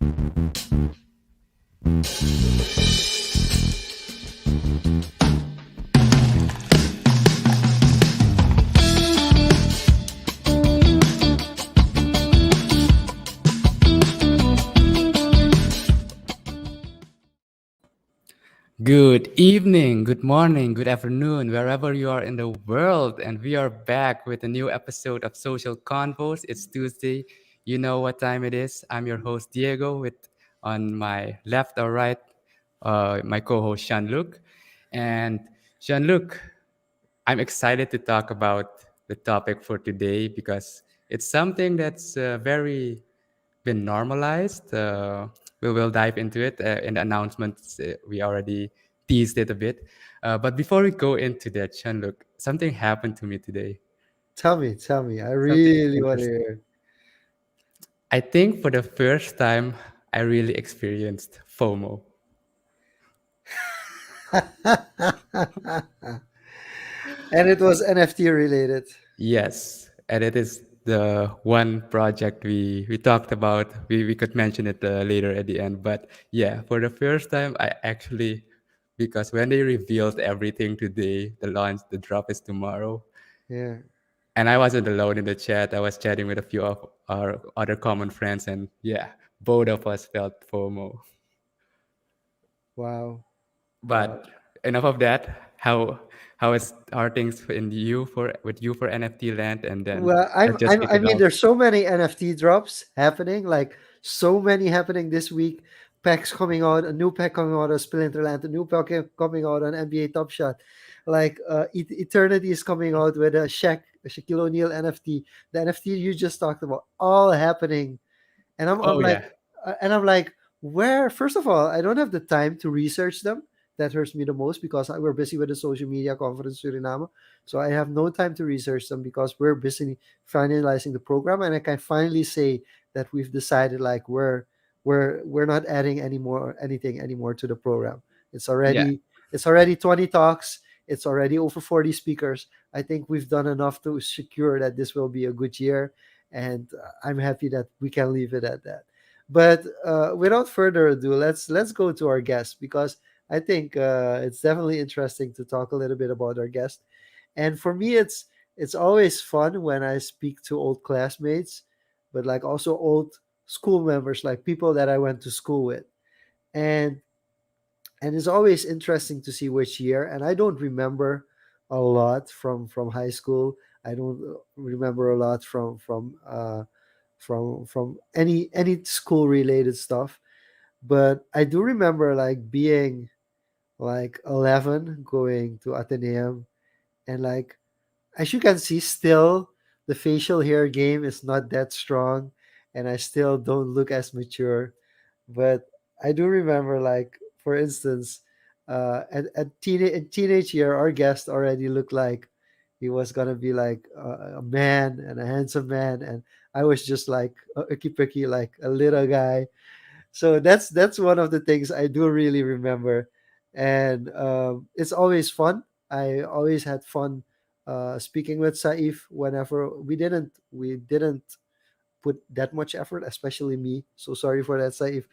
Good evening, good morning, good afternoon, wherever you are in the world. And we are back with a new episode of Social Confoes. It's Tuesday. You know what time it is. I'm your host, Diego, with on my left or right, my co host, Jean-Luc. And Jean-Luc, I'm excited to talk about the topic for today because it's something that's very been normalized. We will dive into it in the announcements. We already teased it a bit. But before we go into that, Sean, look, something happened to me today. Tell me. I Something really want to interesting. hear. I think for the first time, I really experienced FOMO. And it was NFT related. Yes, and it is the one project we talked about. We could mention it later at the end. But yeah, for the first time, I actually, because when they revealed everything today, the drop is tomorrow, Yeah. and I wasn't alone in the chat. I was chatting with a few of our other common friends, and yeah, both of us felt FOMO. Wow. Wow. But enough of that. Are things in you for with you for NFT land, and then Well, let's just kick I it mean, off. there's so many NFT drops happening, like so many happening this week. Packs coming out, a new pack coming out of Splinterland, a new pack coming out on NBA Top Shot. Like Eternity is coming out with a Shaquille O'Neal NFT. The NFT you just talked about, all happening. And I'm Oh like, yeah, where? First of all, I don't have the time to research them. That hurts me the most because we're busy with the social media conference Suriname. So I have no time to research them because we're busy finalizing the program. And I can finally say that we've decided like we're not adding anything anymore to the program. It's yeah. already it's already 20 talks. It's already over 40 speakers. I think we've done enough to secure that this will be a good year, and I'm happy that we can leave it at that. But without further ado, let's go to our guest because I think it's definitely interesting to talk a little bit about our guest. And for me, it's always fun when I speak to old classmates, but like also old school members, like people that I went to school with. And it's always interesting to see which year. And I don't remember a lot from high school. I don't remember a lot from any school related stuff. But I do remember like being like 11 going to Athenaeum, and like as you can see, still the facial hair game is not that strong, and I still don't look as mature. But I do remember, like for instance, in teenage year, our guest already looked like he was gonna be like a man and a handsome man, and I was just like a icky picky, like a little guy. So that's one of the things I do really remember, and it's always fun. I always had fun speaking with Saif whenever we didn't put that much effort, especially me. So sorry for that, Saif.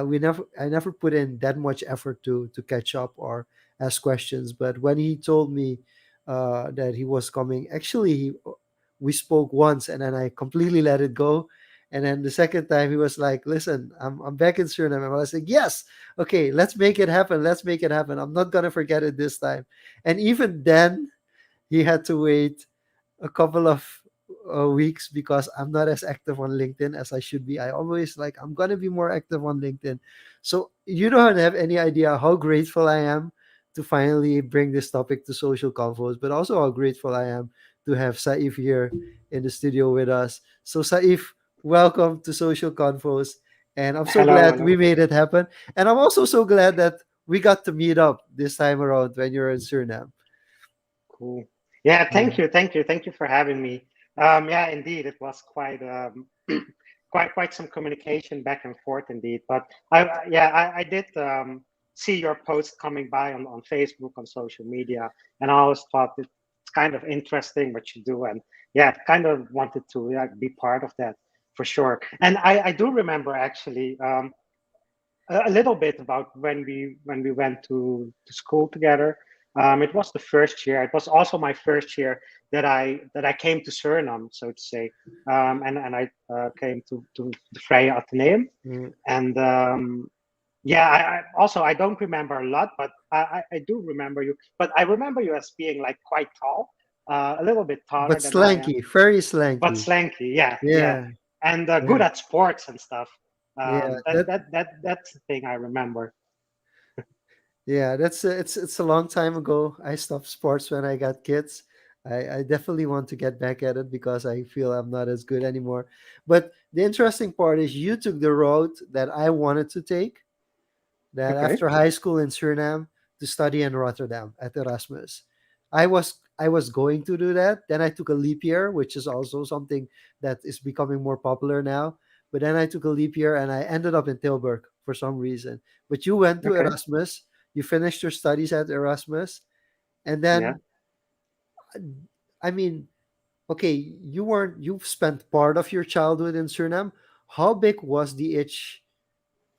We never I never put in that much effort to catch up or ask questions. But when he told me that he was coming, actually we spoke once and then I completely let it go. And then the second time he was like, "Listen, I'm back in Suriname." And I was like, "Yes, okay, let's make it happen. Let's make it happen. I'm not gonna forget it this time." And even then, he had to wait a couple of weeks because I'm not as active on LinkedIn as I should be. I always like I'm gonna be more active on LinkedIn. So you don't have any idea how grateful I am to finally bring this topic to social confoes, but also how grateful I am to have Saif here in the studio with us. So Saif, welcome to social confoes, and I'm so Hello, glad we hello. made it happen. And I'm also so glad that we got to meet up this time around when you're in Suriname. Cool. Yeah, Yeah. thank you for having me. Yeah, indeed, it was quite quite some communication back and forth, indeed. But I did see your post coming by on Facebook, on social media, and I always thought it's kind of interesting what you do, and yeah, kind of wanted to be part of that. for sure. And I do remember actually a little bit about when we went to school together. It was the first year. It was also my first year that I came to Suriname, so to say, and I came to the Freie Atheneum, Mm. and yeah, I don't remember a lot, but I do remember you. But I remember you as being like quite tall, a little bit taller But than I am, slanky, very but slanky. slanky. Yeah, yeah, Yeah, and good yeah, at sports and stuff. yeah. That's the thing I remember. That's it's a long time ago. I stopped sports when I got kids. I definitely want to get back at it because I feel I'm not as good anymore. But the interesting part is you took the road that I wanted to take, that Okay. after high school in Suriname to study in Rotterdam at Erasmus. I was going to do that. Then I took a leap year, which is also something that is becoming more popular now. But then I took a leap year and I ended up in Tilburg for some reason. But you went to Okay. Erasmus, you finished your studies at Erasmus, and Yeah. then I mean, okay, you've spent part of your childhood in Suriname. How big was the itch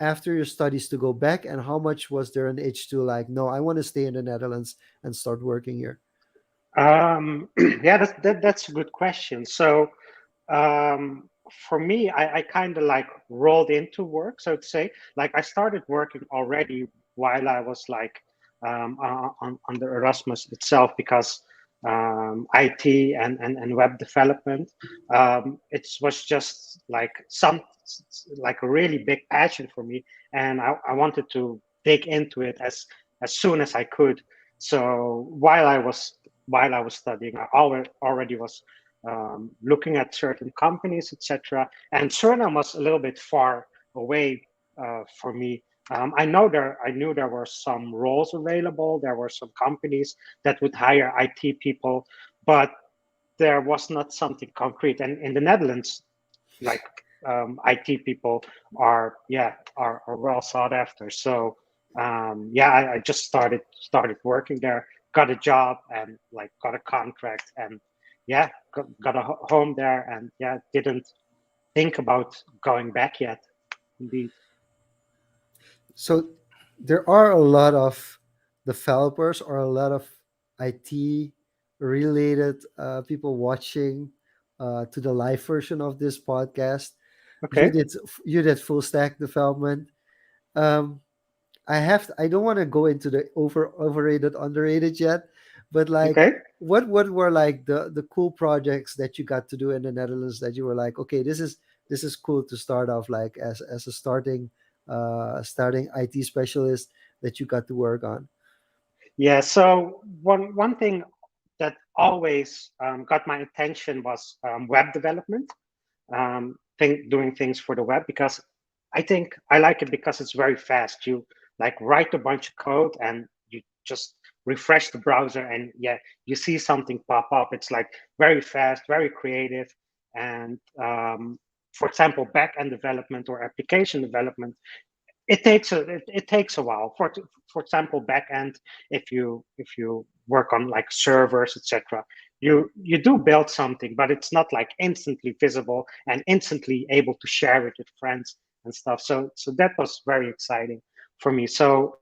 after your studies to go back, and how much was there an itch to like, no, I want to stay in the Netherlands and start working here? Yeah, that's a good question. So, for me, I kind of like rolled into work, so to say. Like I started working already while I was like on the Erasmus itself because IT and web development. It was just like like a really big passion for me, and I wanted to dig into it as soon as I could. So while I was studying, I already was looking at certain companies, etc. And Suriname was a little bit far away for me. I knew there were some roles available. There were some companies that would hire IT people, but there was not something concrete. And in the Netherlands, like IT people are well sought after. So yeah, I just started working there, got a job, and like got a contract, and yeah, got a home there, and yeah, didn't think about going back yet. Indeed. So there are a lot of developers or a lot of IT related people watching to the live version of this podcast. You Okay. did you did full stack development. Um, I don't want to go into the overrated underrated yet, but like Okay. what were like the cool projects that you got to do in the Netherlands that you were like, okay, this is cool to start off like as a starting IT specialist that you got to work on. Yeah. So one thing that always got my attention was web development. Doing things for the web because I think I like it because it's very fast. You like write a bunch of code and you just refresh the browser and yeah, you see something pop up. It's like very fast, very creative. And for example, back-end development or application development, it takes a while. For example, backend, if you work on like servers, etc., you do build something, but it's not like instantly visible and instantly able to share it with friends and stuff. So that was very exciting for me. So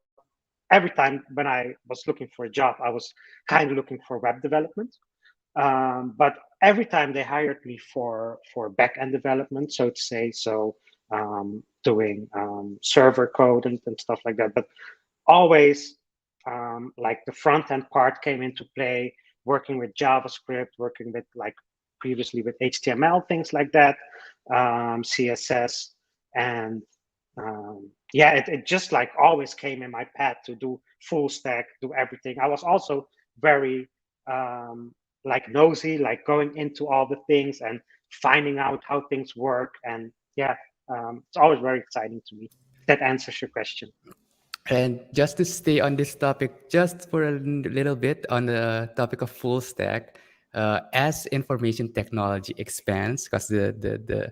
every time when I was looking for a job, I was kind of looking for web development. But every time they hired me for back-end development, so to say, so doing server code and stuff like that. But always like the front end part came into play, working with JavaScript, working with like previously with HTML, things like that, CSS, and yeah, it just like always came in my path to do full stack, do everything. I was also very like nosy, like going into all the things and finding out how things work. And yeah, it's always very exciting to me. That answers your question. And just to stay on this topic, just for a little bit on the topic of full stack, as information technology expands, because the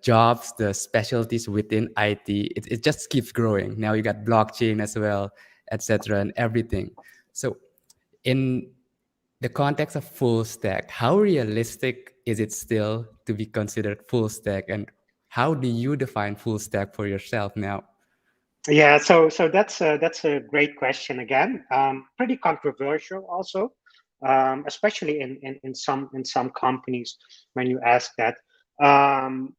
jobs, the specialties within IT, it just keeps growing. Now you got blockchain as well, etc., and everything. So in the context of full stack, how realistic is it still to be considered full stack? And how do you define full stack for yourself now? Yeah, so that's a great question again. Pretty controversial also, especially in some companies when you ask that. Um,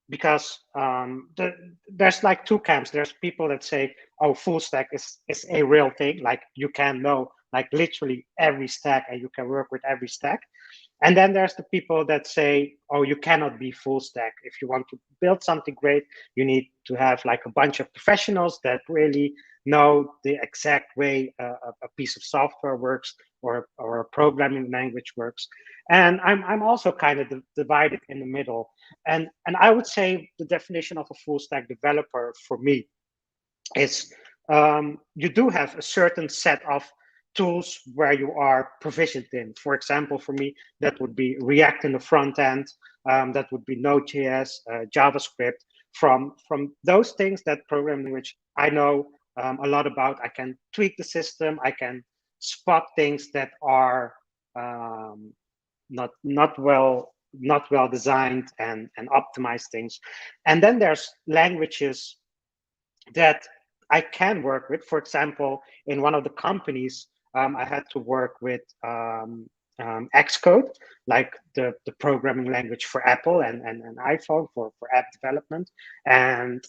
because there's like two camps. There's people that say, "Oh, full stack is a real thing. Like you can know like literally every stack, and you can work with every stack." And then there's the people that say, "Oh, you cannot be full stack. If you want to build something great, you need to have like a bunch of professionals that really know the exact way a piece of software works or a programming language works." And I'm also kind of divided in the middle. And I would say the definition of a full stack developer for me is you do have a certain set of tools where you are provisioned in. For example, for me, that would be React in the front end, that would be Node.js, JavaScript. From those things, that programming language I know a lot about. I can tweak the system. I can spot things that are um, not well designed and optimize things. And then there's languages that I can work with. For example, in one of the companies, I had to work with Xcode, like the programming language for Apple and iPhone for app development. And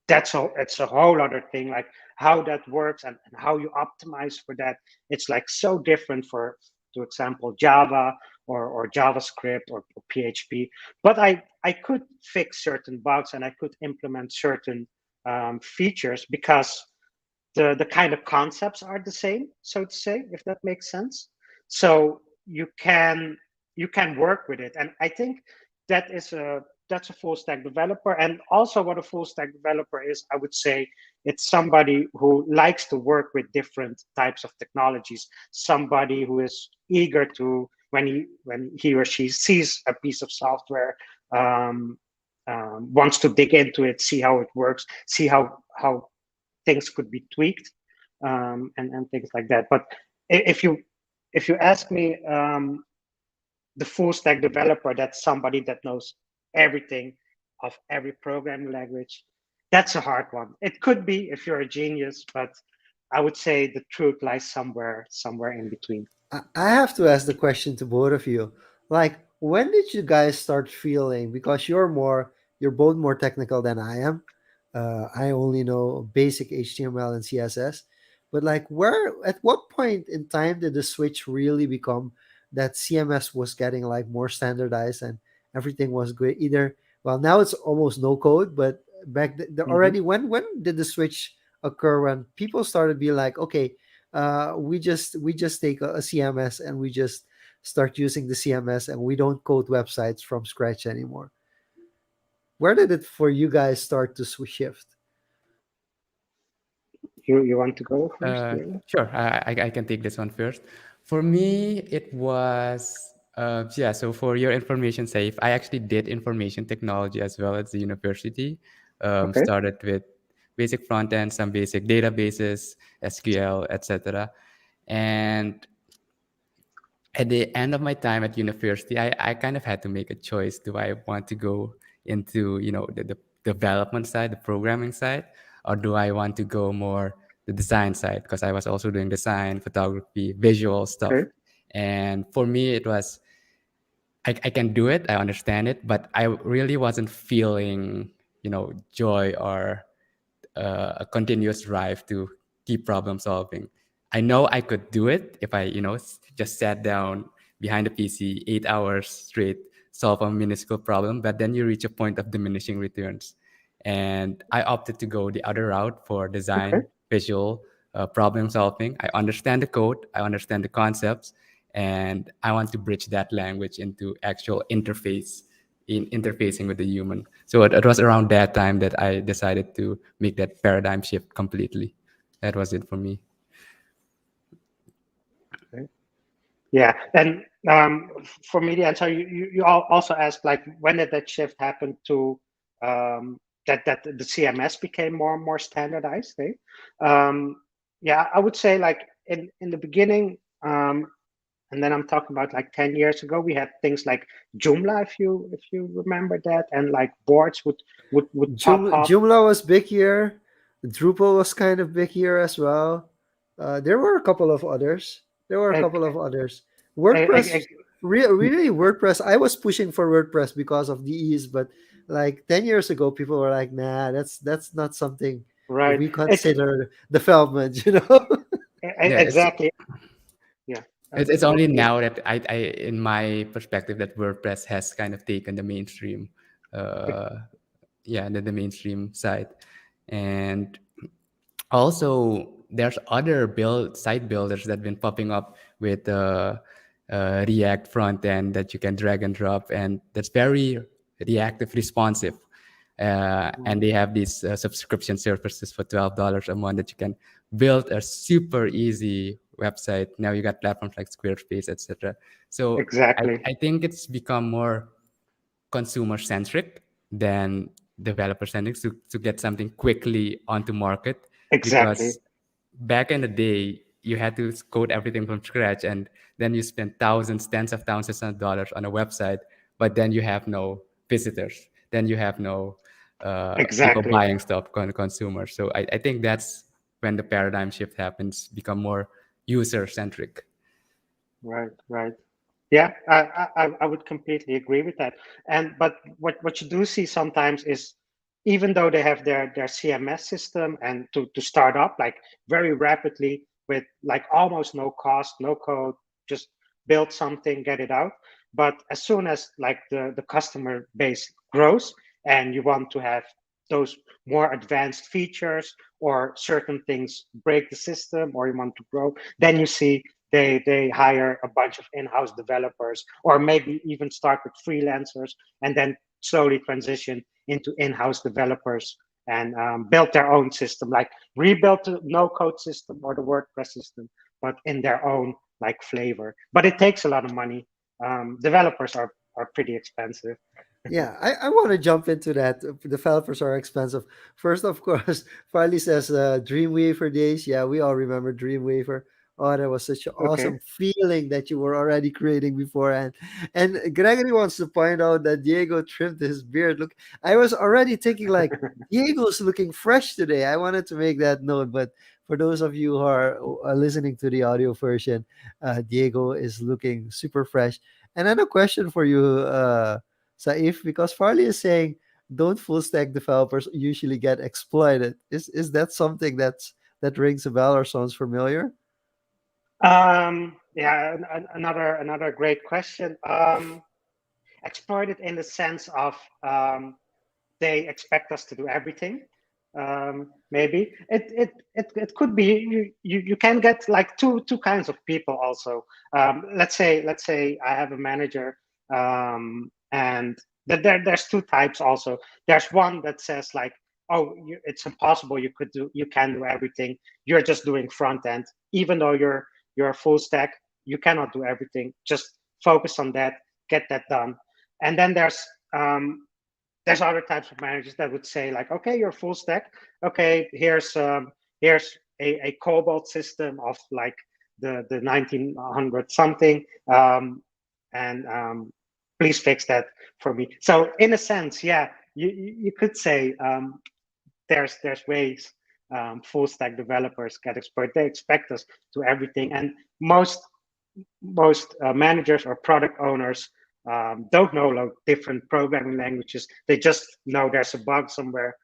it's a whole other thing, like how that works and how you optimize for that. It's like so different for example, Java or JavaScript or PHP. But I could fix certain bugs and I could implement certain features because the kind of concepts are the same, so to say, if that makes sense. So you can work with it, and I think that is a that's a full stack developer. And also, what a full stack developer is, I would say, it's somebody who likes to work with different types of technologies. Somebody who is eager to when he or she sees a piece of software. Wants to dig into it, see how it works, see how things could be tweaked, and things like that. But if you if you ask me, the full stack developer, that's somebody that knows everything of every programming language. That's a hard one. It could be if you're a genius, but I would say the truth lies somewhere in between. I have to ask the question to both of you. Like, when did you guys start feeling? Because you're both more technical than I am. I only know basic HTML and CSS. But like, at what point in time did the switch really become that CMS was getting like more standardized and everything was great? Either, well, now it's almost no code, but Mhm. already, when did the switch occur when people started being like, okay, we just take a CMS and we just start using the CMS and we don't code websites from scratch anymore. Where did it for you guys start to shift? You want to go first, Uh, Diego? sure, I can take this one first. For me, it was, yeah, so for your information, Safe, I actually did information technology as well at the university. Okay. Started with basic front end, some basic databases, SQL, etc. And at the end of my time at university, I kind of had to make a choice. Do I want to go into, the development side, the programming side, or do I want to go more the design side? Because I was also doing design, photography, visual stuff. Okay. And for me, it was, I can do it, I understand it, but I really wasn't feeling, joy or a continuous drive to keep problem solving. I know I could do it if I, just sat down behind a PC 8 hours straight, solve a minuscule problem, but then you reach a point of diminishing returns. And I opted to go the other route for Okay. design, visual, problem solving. I understand the code, I understand the concepts, and I want to bridge that language into actual interface in interfacing with the human. So it was around that time that I decided to make that paradigm shift completely. That was it for me. Okay. Yeah, and for me, the answer you also asked like when did that shift happen to that the CMS became more and more standardized, eh? Yeah, I would say like in the beginning, and then I'm talking about like 10 years ago, we had things like Joomla, if you remember that, and like boards would pop up. Joomla was big here. Drupal was kind of big here as well. There were a couple of others. There were a Uh, couple of others. uh, WordPress, really WordPress. I was pushing for WordPress because of the ease, but like 10 years ago, people were like, "Nah, that's not something right. we It's consider development." You know? Yeah, exactly. Yeah. it's only Yeah. now that I in my perspective that WordPress has kind of taken the mainstream, uh, yeah, the mainstream side, and also there's other build site builders that have been popping up with React front end that you can drag and drop, and that's very reactive responsive. And they have these subscription services for $12 a month that you can build a super easy website. Now you got platforms like Squarespace, etc. So Exactly. I think it's become more consumer centric than developer centric to get something quickly onto market, Exactly. because back in the day you had to code everything from scratch, and then you spend thousands, tens of thousands of dollars on a website, but then you have no visitors, then you have no people Exactly. buying stuff, consumers. So I think that's when the paradigm shift happens, become more user centric. Right. Right. Yeah, I would completely agree with that. And but what you do see sometimes is, even though they have their CMS system, and to start up like very rapidly with like almost no cost, no code, just build something, get it out. But as soon as like the customer base grows and you want to have those more advanced features, or certain things break the system, or you want to grow, then you see they hire a bunch of in-house developers, or maybe even start with freelancers, and then slowly transition into in-house developers, and build their own system, like rebuild the no-code system or the WordPress system, but in their own like flavor. But it takes a lot of money. Developers are pretty expensive. Yeah, I want to jump into that. Developers are expensive. First, of course, Farley says Dreamweaver days. Yeah, we all remember Dreamweaver. Oh, that was such an Okay. awesome feeling that you were already creating beforehand. And Gregory wants to point out that Diego trimmed his beard. Look, I was already thinking like Diego's looking fresh today. I wanted to make that note, but for those of you who are listening to the audio version, Diego is looking super fresh. And then a question for you, Saif, because Farley is saying don't full stack developers usually get exploited. Is that something that rings a bell or sounds familiar? Yeah, another great question. Exploited in the sense of, they expect us to do everything. Maybe it could be, you can get like two kinds of people also. Let's say I have a manager, and there's two types also. There's one that says like, oh, it's impossible, you can do everything, you're just doing front end, even though you're a full stack, you cannot do everything, just focus on that, get that done. And then um, there's other types of managers that would say like, okay, you're full stack, okay, here's a cobalt system of like the 1900 something, and please fix that for me. So in a sense, yeah, you could say, there's ways, full stack developers get exploited. They expect us to everything, and most managers or product owners don't know like different programming languages. They just know there's a bug somewhere.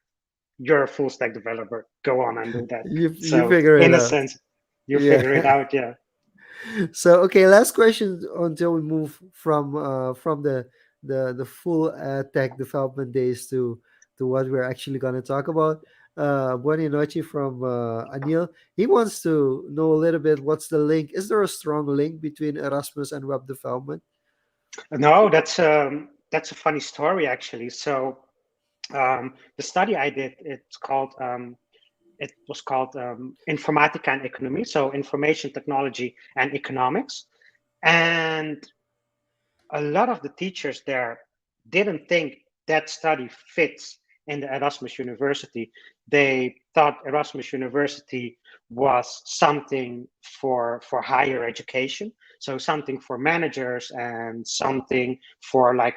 You're a full stack developer. Go on and do that. You So figure it in a out. sense, you figure it Yeah. out. Yeah. So okay, last question until we move from the full tech development days to what we're actually going to talk about. Buenas noche from Anil. He wants to know a little bit what's the link. Is there a strong link between Erasmus and web development? No, that's a funny story actually. So the study I did, it was called Informatica and Economy, so information technology and economics. And a lot of the teachers there didn't think that study fits in the Erasmus University. They thought Erasmus University was something for higher education, so something for managers and something for like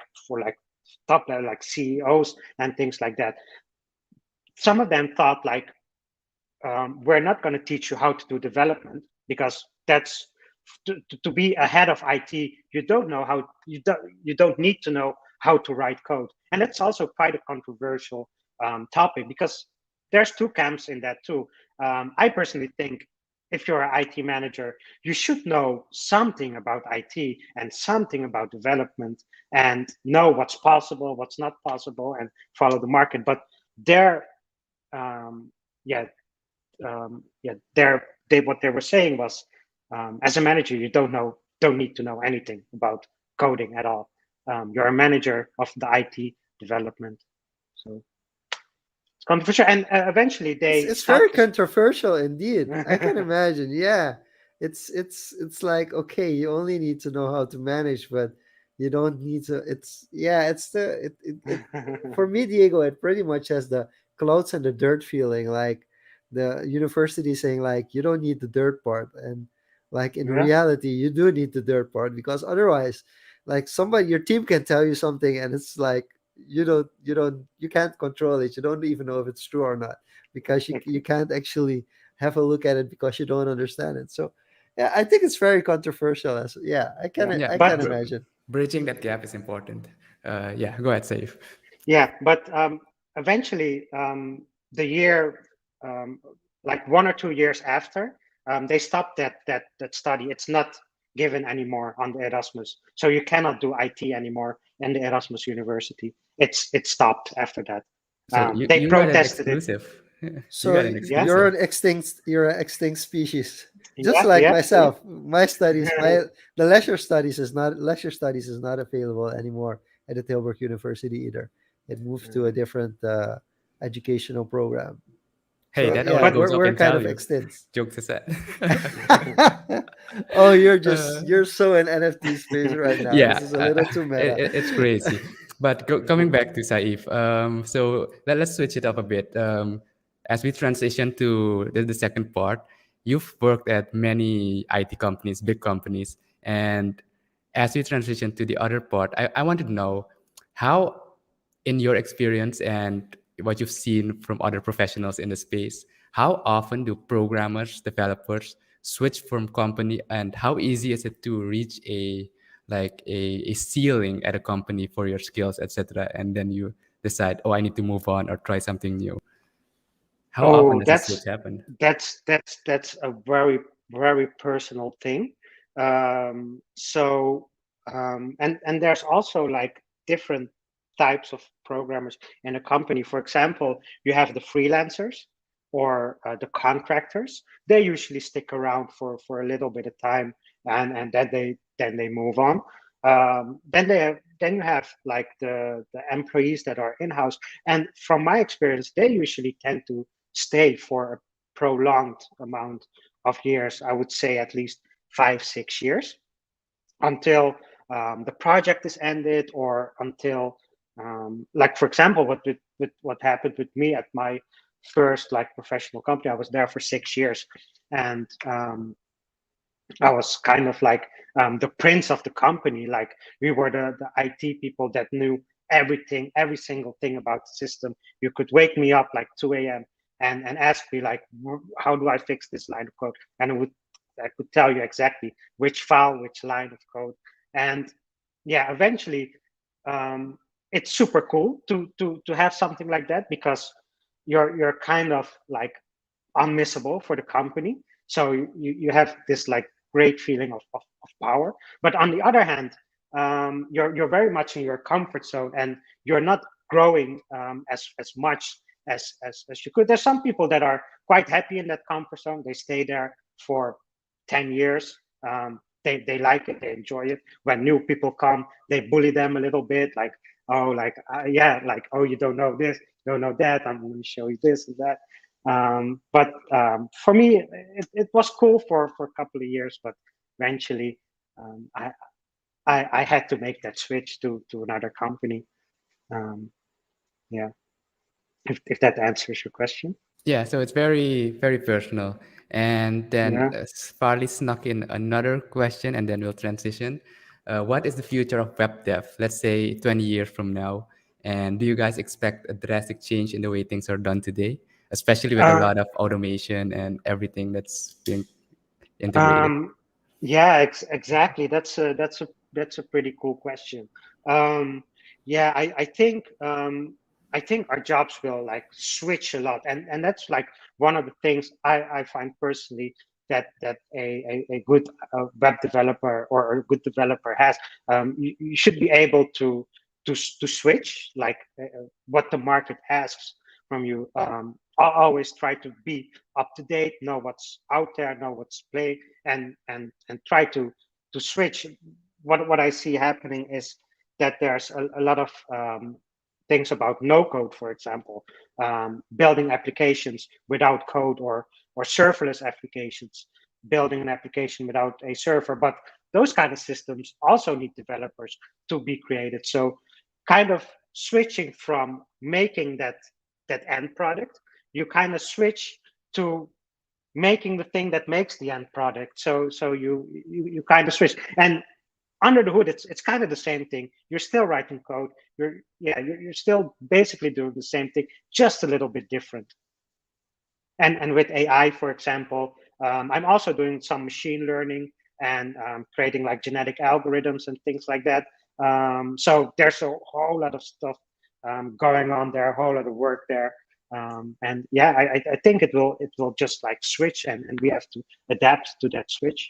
top level, like CEOs and things like that. Some of them thought like, we're not going to teach you how to do development because that's to be ahead of IT. You don't know how you don't need to know how to write code, and that's also quite a controversial topic because there's two camps in that too. I personally think if you're an IT manager, you should know something about IT and something about development and know what's possible, what's not possible, and follow the market. But there, yeah, they what they were saying was, as a manager, you don't need to know anything about coding at all. You're a manager of the IT development, so it's controversial. And eventually, they It's very stopped this. controversial indeed. I can imagine. Yeah, it's like, okay, you only need to know how to manage, but you don't need to. It's yeah. It's the it for me, Diego. It pretty much has the clouds and the dirt feeling. Like the university saying like you don't need the dirt part, and like in Yeah. reality, you do need the dirt part because otherwise, like somebody your team can tell you something, and it's like you can't control it. You don't even know if it's true or not because you can't actually have a look at it because you don't understand it. So yeah, I think it's very controversial. As yeah, Yeah, Yeah, I can but imagine. bridging that gap is important. Yeah, go ahead, Saif. yeah, but eventually, the year, um, like 1 or 2 years after, they stopped that study. It's not given anymore on the Erasmus, so you cannot do IT anymore in the Erasmus University. It stopped after that. So you, They you got an protested it. exclusive. You So got an Yeah, you're exclusive. an extinct species. Just yeah, like yeah. myself, my studies, my the leisure studies is not available anymore at the Tilburg University either. It moved to a different educational program. Hey, So that yeah, only But goes up we're in kind of value. extinct. Jokes aside. Oh, Uh, you're so in NFT space right now. This yeah, is a little too meta. it's crazy. But coming back to Saif, so let's switch it up a bit. As we transition to the second part, you've worked at many IT companies, big companies, and as we transition to the other part, I wanted to know how, in your experience and what you've seen from other professionals in the space, how often do programmers, developers switch from company, and how easy is it to reach a ceiling at a company for your skills, etc., and then you decide, oh, I need to move on or try something new? How often oh, does this switch happen? that's a very personal thing. So and there's also like different types of programmers in a company. For example, you have the freelancers or the contractors. They usually stick around for a little bit of time, and then they move on. Then you have like the employees that are in house, and from my experience, they usually tend to stay for a prolonged amount of years. I would say at least 5, 6 years until the project is ended, or until, like for example, with what happened with me at my first like professional company. I was there for 6 years, and I was kind of like the prince of the company. Like we were the IT people that knew everything, every single thing about the system. You could wake me up like 2 a.m. and ask me like, how do I fix this line of code? And I could tell you exactly which file, which line of code. And yeah, eventually, um, it's super cool to have something like that because you're kind of like unmissable for the company. So you have this like great feeling of power. But on the other hand, you're very much in your comfort zone, and you're not growing as much as you could. There's some people that are quite happy in that comfort zone. They stay there for 10 years. They like it, they enjoy it. When new people come, they bully them a little bit, like, oh, like, yeah, like, oh, you don't know this, you don't know that, I'm going to show you this and that. But for me, it was cool for a couple of years, but eventually, um, I, I had to make that switch to another company. Um, yeah. if that answers your question. Yeah, so it's very, very personal. And then Yeah. Farley snuck in another question, and then we'll transition. What is the future of web dev, let's say 20 years from now? And do you guys expect a drastic change in the way things are done today, especially with a Uh, lot of automation and everything that's being integrated? Um, yeah, exactly. That's a pretty cool question. Um, yeah, I think our jobs will like switch a lot, and that's like one of the things I find personally that a good web developer or a good developer has. You should be able to switch like what the market asks from you. Always try to be up to date, know what's out there, know what's play, and try to switch. What I see happening is that there's a lot of things about no code, for example, building applications without code, or serverless applications, building an application without a server. But those kind of systems also need developers to be created. So kind of switching from making that end product, you kind of switch to making the thing that makes the end product. So you kind of switch, and under the hood, it's kind of the same thing. You're still writing code. You're still basically doing the same thing, just a little bit different. And with AI, for example, I'm also doing some machine learning and creating like genetic algorithms and things like that. So there's a whole lot of stuff going on there, a whole lot of work there. And yeah, I think it will just like switch, and we have to adapt to that switch.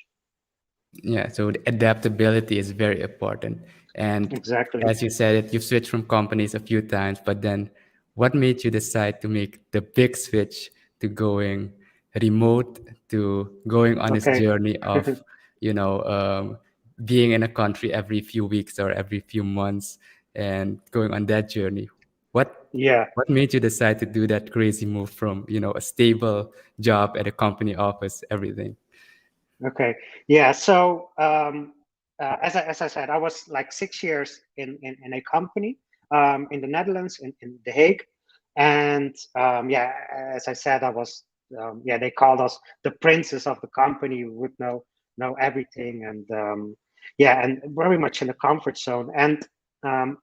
Yeah, so the adaptability is very important. And Exactly. as you said it, you've switched from companies a few times, but then what made you decide to make the big switch to going remote, to going on this Okay. journey of, you know, being in a country every few weeks or every few months and going on that journey? What Yeah. what made you decide to do that crazy move from, a stable job at a company office, everything? Okay. Yeah. So as I said, I was like 6 years in a company in the Netherlands, in The Hague, and yeah, as I said, I was yeah, they called us the princes of the company. We would know everything, and yeah, and very much in the comfort zone. And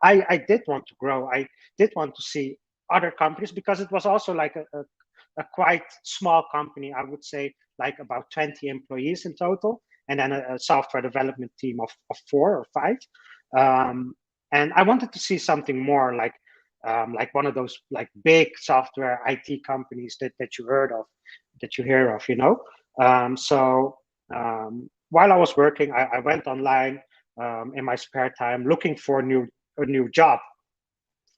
I did want to grow. I did want to see other companies, because it was also like a quite small company, I would say, like about 20 employees in total, and then a software development team of 4 or 5. Um, and I wanted to see something more like one of those like big software IT companies that you heard of, that you hear of, you know. So while I was working, I went online in my spare time looking for a new job.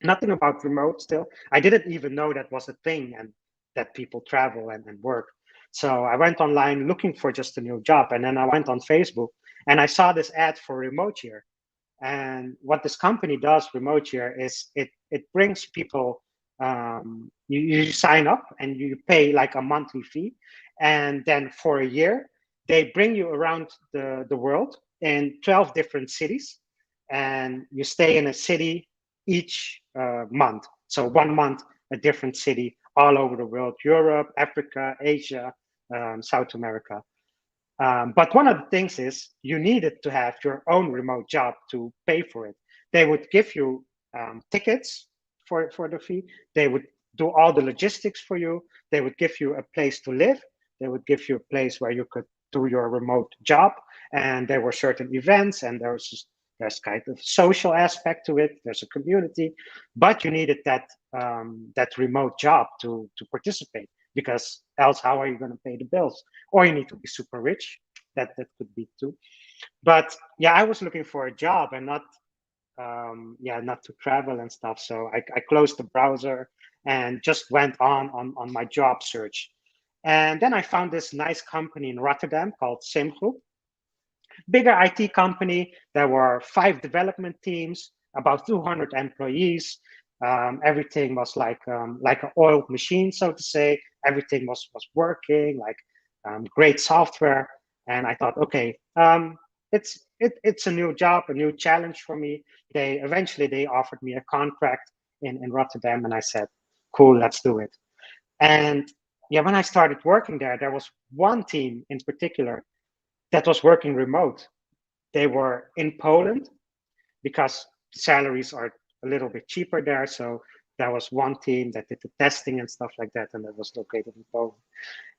Nothing about remote still. I didn't even know that was a thing, and that people travel and work. So I went online looking for just a new job. And then I went on Facebook and I saw this ad for Remote Year. And what this company does, Remote Year, is it brings people, you sign up and you pay like a monthly fee. And then for a year, they bring you around the world in 12 different cities. And you stay in a city each month. So 1 month, a different city all over the world: Europe, Africa, Asia, South America. But one of the things is you needed to have your own remote job to pay for it. They would give you tickets for the fee. They would do all the logistics for you. They would give you a place to live. They would give you a place where you could do your remote job. And there were certain events, and there's kind of social aspect to it. There's a community, but you needed that remote job to participate, because else how are you going to pay the bills? Or you need to be super rich. That could be too. But yeah, I was looking for a job and not yeah, not to travel and stuff. So I closed the browser and just went on my job search. And then I found this nice company in Rotterdam called Simgroep, bigger IT company. There were 5 development teams, about 200 employees. Everything was like an oiled machine, so to say. Everything was working, like great software. And I thought, okay, it's a new job, a new challenge for me. They eventually they offered me a contract in Rotterdam, and I said, cool, let's do it. And yeah, when I started working there was one team in particular that was working remote. They were in Poland because salaries are a little bit cheaper there. So there was one team that did the testing and stuff like that, and that was located in Poland.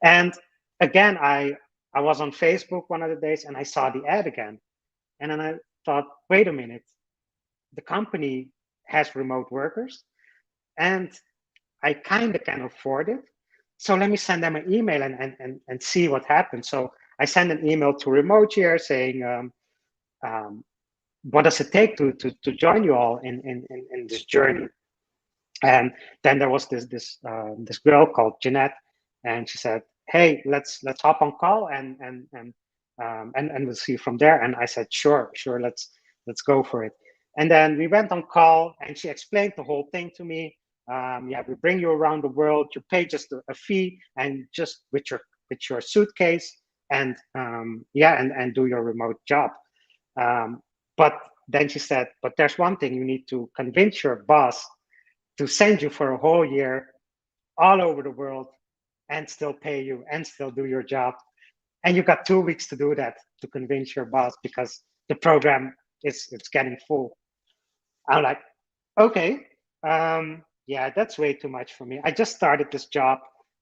And again, I was on Facebook one of the days and I saw the ad again. And then I thought, wait a minute, the company has remote workers and I kind of can afford it. So let me send them an email and see what happens. So I sent an email to Remote Year saying, what does it take to join you all in this journey? And then there was this girl called Jeanette, and she said, "Hey, let's hop on call and we'll see from there." And I said, "Sure, let's go for it." And then we went on call, and she explained the whole thing to me. Yeah, we bring you around the world. You pay just a fee, and just with your suitcase, and yeah, and do your remote job. But then she said, "But there's one thing: you need to convince your boss to send you for a whole year all over the world and still pay you and still do your job. And you got 2 weeks to do that, to convince your boss, because the program is it's getting full." I'm like, okay, yeah, that's way too much for me. I just started this job.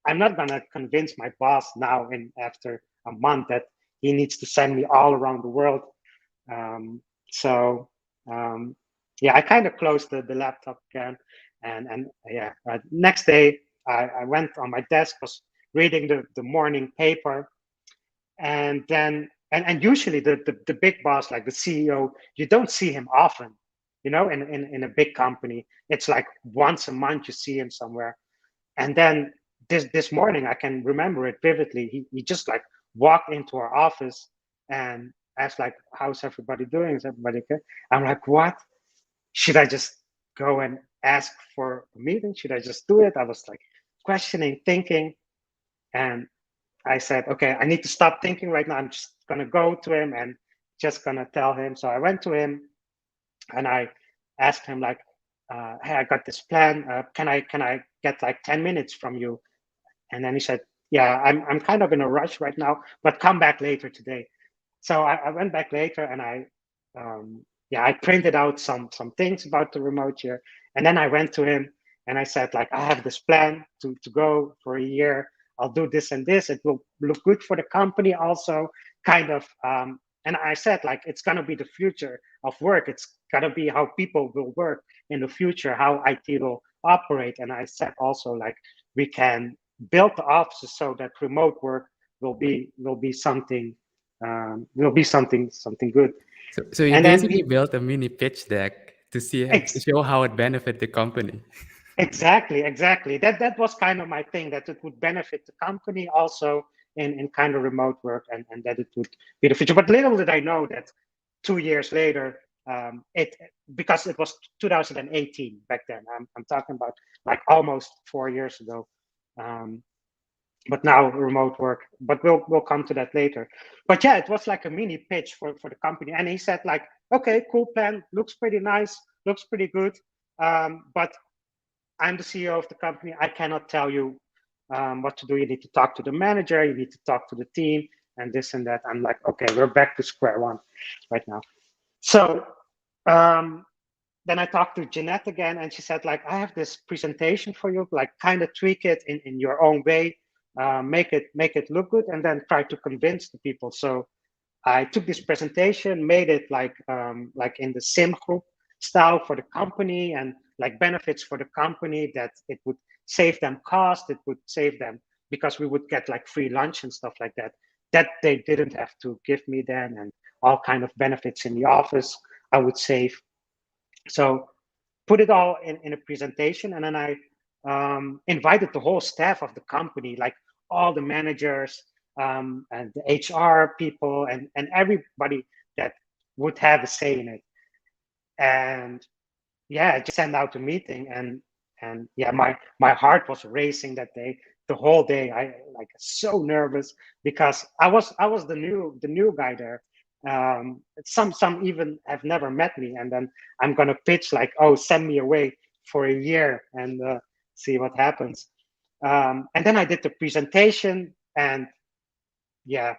I'm not gonna convince my boss now and after a month that he needs to send me all around the world. So yeah, I kind of closed the laptop again, and yeah, next day I went on my desk, was reading the morning paper, and then and usually the big boss, like the CEO, you don't see him often, you know, in a big company. It's like once a month you see him somewhere. And then this morning, I can remember it vividly. He just like walked into our office and asked like, "How's everybody doing? Is everybody okay?" I'm like, "What? Should I just go and ask for a meeting? Should I just do it?" I was like questioning, thinking, and I said, "Okay, I need to stop thinking right now. I'm just gonna go to him and just gonna tell him." So I went to him and I asked him like, "Hey, I got this plan. Can I get like 10 minutes from you?" And then he said, "Yeah, I'm kind of in a rush right now, but come back later today." So I went back later and yeah, I printed out some things about the remote year, and then I went to him and I said like, "I have this plan to go for a year. I'll do this and this. It will look good for the company also, kind of." And I said like, it's gonna be the future of work. It's gonna be how people will work in the future, how IT will operate. And I said also like, we can build the offices so that remote work will be something something good. So you And then basically built a mini pitch deck to see to ex- show how it benefit the company. exactly that was kind of my thing, that it would benefit the company also in kind of remote work, and that it would be the future. But little did I know that 2 years later, it because it was 2018 back then. I'm talking about like almost 4 years ago. Um, but now remote work, but we'll come to that later. But yeah, it was like a mini pitch for the company, and he said like, "Okay, cool plan, looks pretty nice, looks pretty good, but I'm the CEO of the company. I cannot tell you what to do. You need to talk to the manager, you need to talk to the team, and this and that." I'm like, "Okay, we're back to square one right now." So um, then I talked to Jeanette again, and she said, like, "I have this presentation for you, like kind of tweak it in your own way, make it look good, and then try to convince the people." So I took this presentation, made it like in the sim group style for the company, and like benefits for the company, that it would save them cost, it would save them because we would get like free lunch and stuff like that they didn't have to give me then, and all kind of benefits in the office I would save. So put it all in a presentation, and then I invited the whole staff of the company, like all the managers, and the HR people, and everybody that would have a say in it. And yeah, I just sent out a meeting, and yeah, my heart was racing that day, the whole day. I like so nervous because I was the new guy there. Some even have never met me, and then I'm gonna pitch like, "Oh, send me away for a year," and see what happens. And then I did the presentation, and yeah,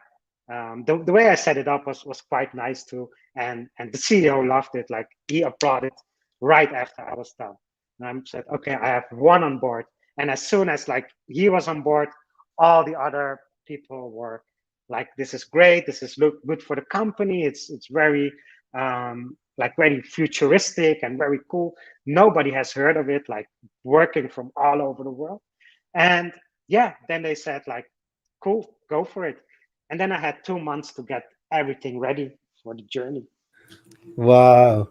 the way I set it up was quite nice too, and the CEO loved it. Like he applauded right after I was done, and I said, okay, I have one on board. And as soon as like he was on board, all the other people were like, this is great, this is look good for the company. It's very like very futuristic and very cool. Nobody has heard of it, like working from all over the world. And yeah, then they said like, cool, go for it. And then I had 2 months to get everything ready for the journey. Wow.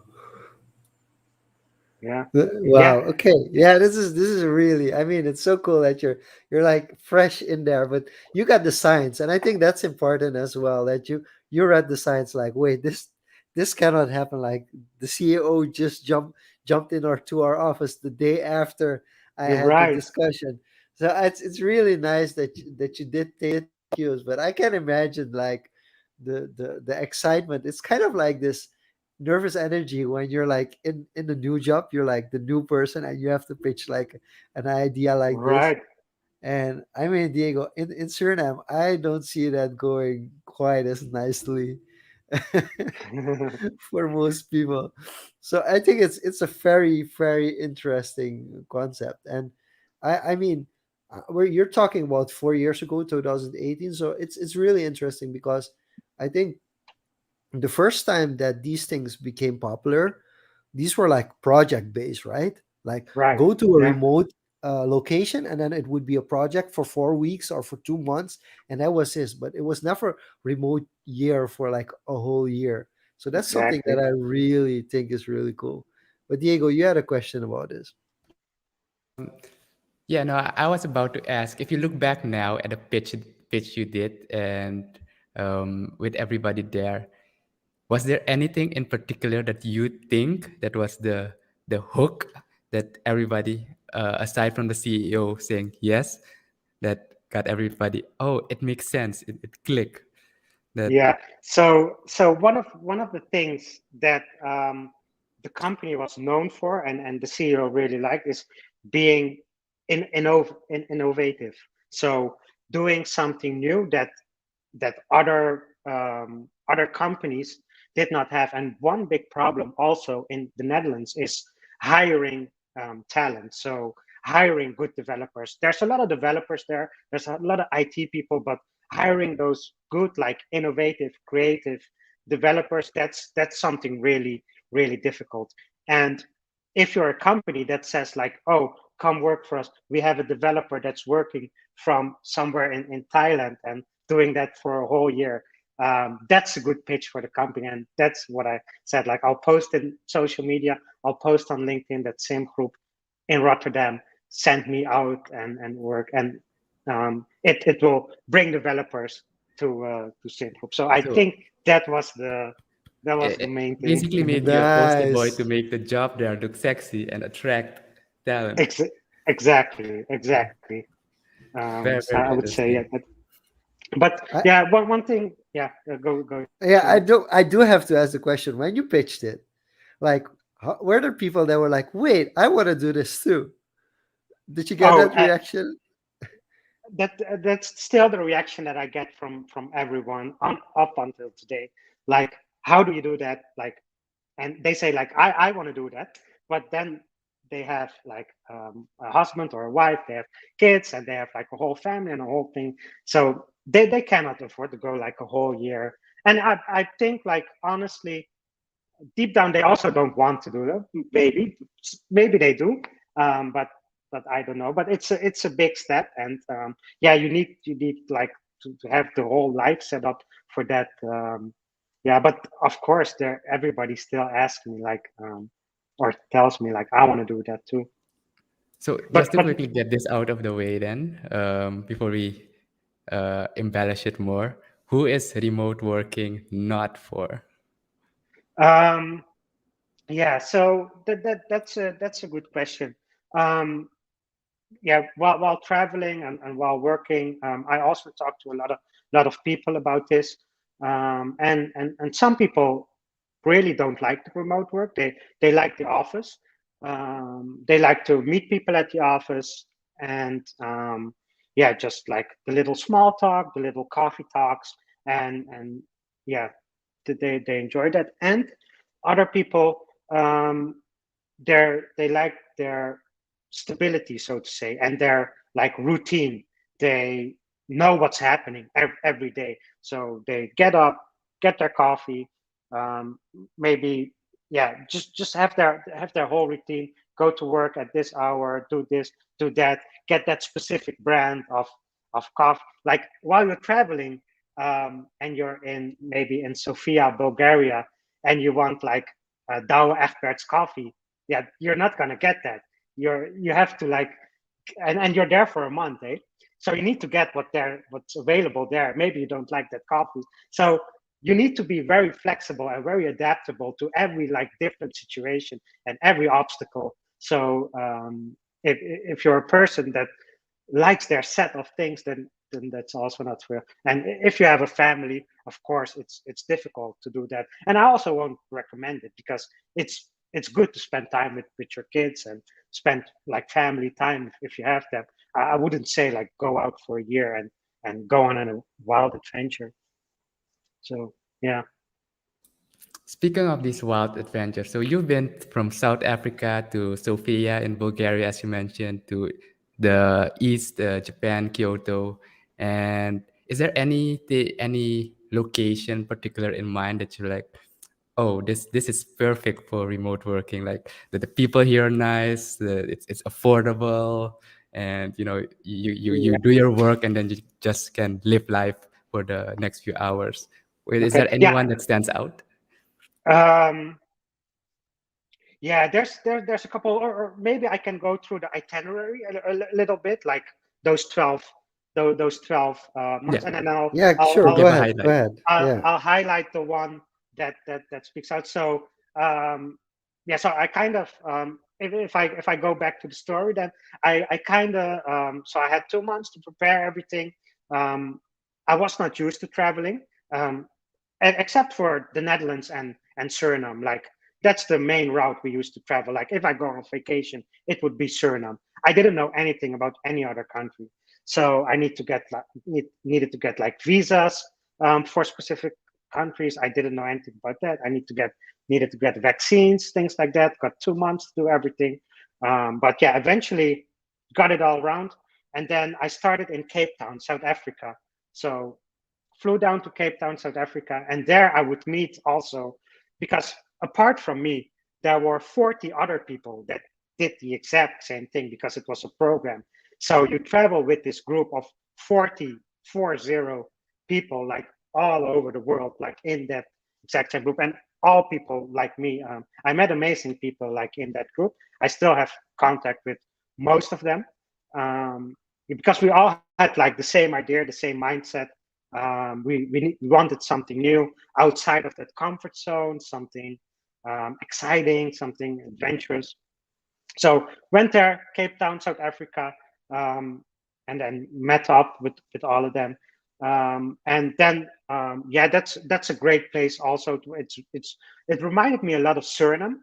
Yeah, Wow. yeah, Okay. Yeah, this is really, I mean, it's so cool that you're like fresh in there, but you got the science. And I think that's important as well, that you read the science like, wait, this cannot happen. Like the CEO just jumped in or to our office the day after I you're had the right. discussion. So it's really nice that you did take cues, but I can imagine like the excitement. It's kind of like this nervous energy when you're like in the new job, you're like the new person and you have to pitch like an idea like this. Right. And I mean, Diego, in Suriname, I don't see that going quite as nicely for most people. So I think it's a very very interesting concept. And I mean, where you're talking about 4 years ago, 2018. So it's really interesting because I think the first time that these things became popular, these were like project based, right? Like Right. go to a Yeah, remote location and then it would be a project for 4 weeks or for 2 months, and that was his. But it was never remote year for like a whole year. So that's something that exactly. I really think is really cool. But Diego, you had a question about this. Yeah, no, I was about to ask if you look back now at the pitch you did and with everybody there, was there anything in particular that you think that was the hook that everybody, aside from the CEO saying yes, that got everybody? Oh, it makes sense. It clicked. That Yeah. So one of the things that the company was known for, and the CEO really liked, is being innovative. So doing something new that other companies did not have. And one big problem also in the Netherlands is hiring talent. So hiring good developers. There's a lot of developers there. There's a lot of IT people, but hiring those good, like innovative, creative developers, that's something really, really difficult. And if you're a company that says like, oh, come work for us, we have a developer that's working from somewhere in Thailand and doing that for a whole year. That's a good pitch for the company, and that's what I said. Like, I'll post in social media, I'll post on LinkedIn that same group in Rotterdam send me out and work, and it will bring developers to Synthroop. So I so think that was the main thing. basically made you a poster boy to Nice. make the job there look sexy and attract talent. Ex- exactly. Very, So very I would say yeah, interesting. but I, yeah, one thing, yeah, go yeah, ahead. I do have to ask the question, when you pitched it, like, were there people that were like, wait, I want to do this too? Did you get Oh, that reaction? that's still the reaction that I get from everyone on up until today. Like, how do you do that? Like, and they say like, I want to do that, but then they have like a husband or a wife, they have kids, and they have like a whole family and a whole thing. So they cannot afford to go like a whole year. And I think like honestly, deep down they also don't want to do that. Maybe they do, but I don't know. But it's a big step, and yeah, you need like to have the whole life set up for that. Yeah, but of course, there everybody still asks me like or tells me like I want to do that too. So just But to but quickly get this out of the way, then before we embellish it more, who is remote working not for? um, yeah, so that's a good question. Um, yeah, while traveling and while working, I also talk to a lot of people about this, and some people really don't like the remote work. They like the office, They like to meet people at the office, and yeah, just like the little small talk, the little coffee talks, and yeah, they enjoy that. And other people, um, they like their stability, so to say, and their like routine. They know what's happening every day, so they get up, get their coffee, um, maybe yeah, just have their whole routine. Go to work at this hour, do this, do that, get that specific brand of coffee. Like while you're traveling, and you're in maybe in Sofia, Bulgaria, and you want like Douwe Egbert's coffee, yeah, you're not gonna get that. You have to like, and you're there for a month, eh? So you need to get what's available there. Maybe you don't like that coffee, so you need to be very flexible and very adaptable to every like different situation and every obstacle. So if you're a person that likes their set of things, then that's also not fair. And if you have a family, of course, it's difficult to do that. And I also won't recommend it because it's good to spend time with your kids and spend like family time if you have them. I wouldn't say like go out for a year and go on a wild adventure. So yeah. Speaking of these wild adventures, so you've been from South Africa to Sofia in Bulgaria, as you mentioned, to the East, Japan, Kyoto. And is there any location particular in mind that you're like, oh, this is perfect for remote working? Like the people here are nice, it's affordable, and you Yeah. do your work, and then you just can live life for the next few hours. Wait, is Okay. there Yeah. anyone that stands out? Um, Yeah, there's a couple, or maybe I can go through the itinerary a little bit, like those 12, those 12 months, Yeah. and then Yeah, I'll sure. Go Give I'll a ahead. Go highlight. ahead. I'll, Yeah. I'll highlight the one that speaks out. So yeah, so I kind of if I go back to the story, then I kind of so I had 2 months to prepare everything. Um, I was not used to traveling. Um, except for the Netherlands and Suriname. Like that's the main route we used to travel. Like if I go on vacation, it would be Suriname. I didn't know anything about any other country, so I needed to get like visas for specific countries. I didn't know anything about that. I needed to get vaccines, things like that. Got 2 months to do everything, but yeah, eventually got it all around. And then I started in Cape Town, South Africa. So flew down to Cape Town, South Africa, and there I would meet also, because apart from me, there were 40 other people that did the exact same thing because it was a program. So you travel with this group of 40 people, like all over the world, like in that exact same group, and all people like me. I met amazing people like in that group. I still have contact with most of them, because we all had like the same idea, the same mindset. We wanted something new outside of that comfort zone, something exciting, something adventurous. So went there, Cape Town, South Africa, um, and then met up with all of them. And then yeah, that's a great place. Also, it reminded me a lot of Suriname.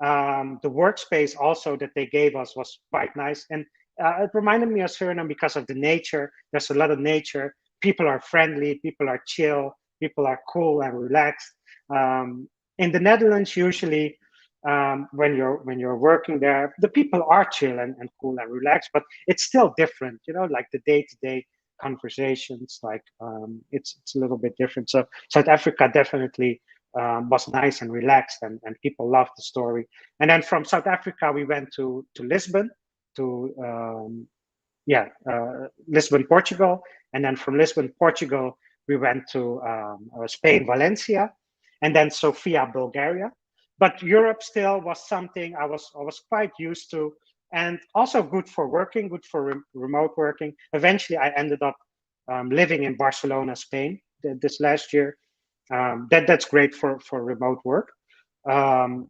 The workspace also that they gave us was quite nice, and it reminded me of Suriname because of the nature. There's a lot of nature. People are friendly. People are chill. People are cool and relaxed. Um, in the Netherlands, usually when you're working there, the people are chill and cool and relaxed, but it's still different, like the day-to-day conversations, like it's a little bit different. So South Africa definitely was nice and relaxed, and people loved the story. And then from South Africa we went to Lisbon, to yeah, Lisbon, Portugal. And then from Lisbon, Portugal, we went to Spain, Valencia, and then Sofia, Bulgaria. But Europe still was something I was quite used to, and also good for working, good for remote working. Eventually, I ended up living in Barcelona, Spain, this last year. That's great for remote work. Um,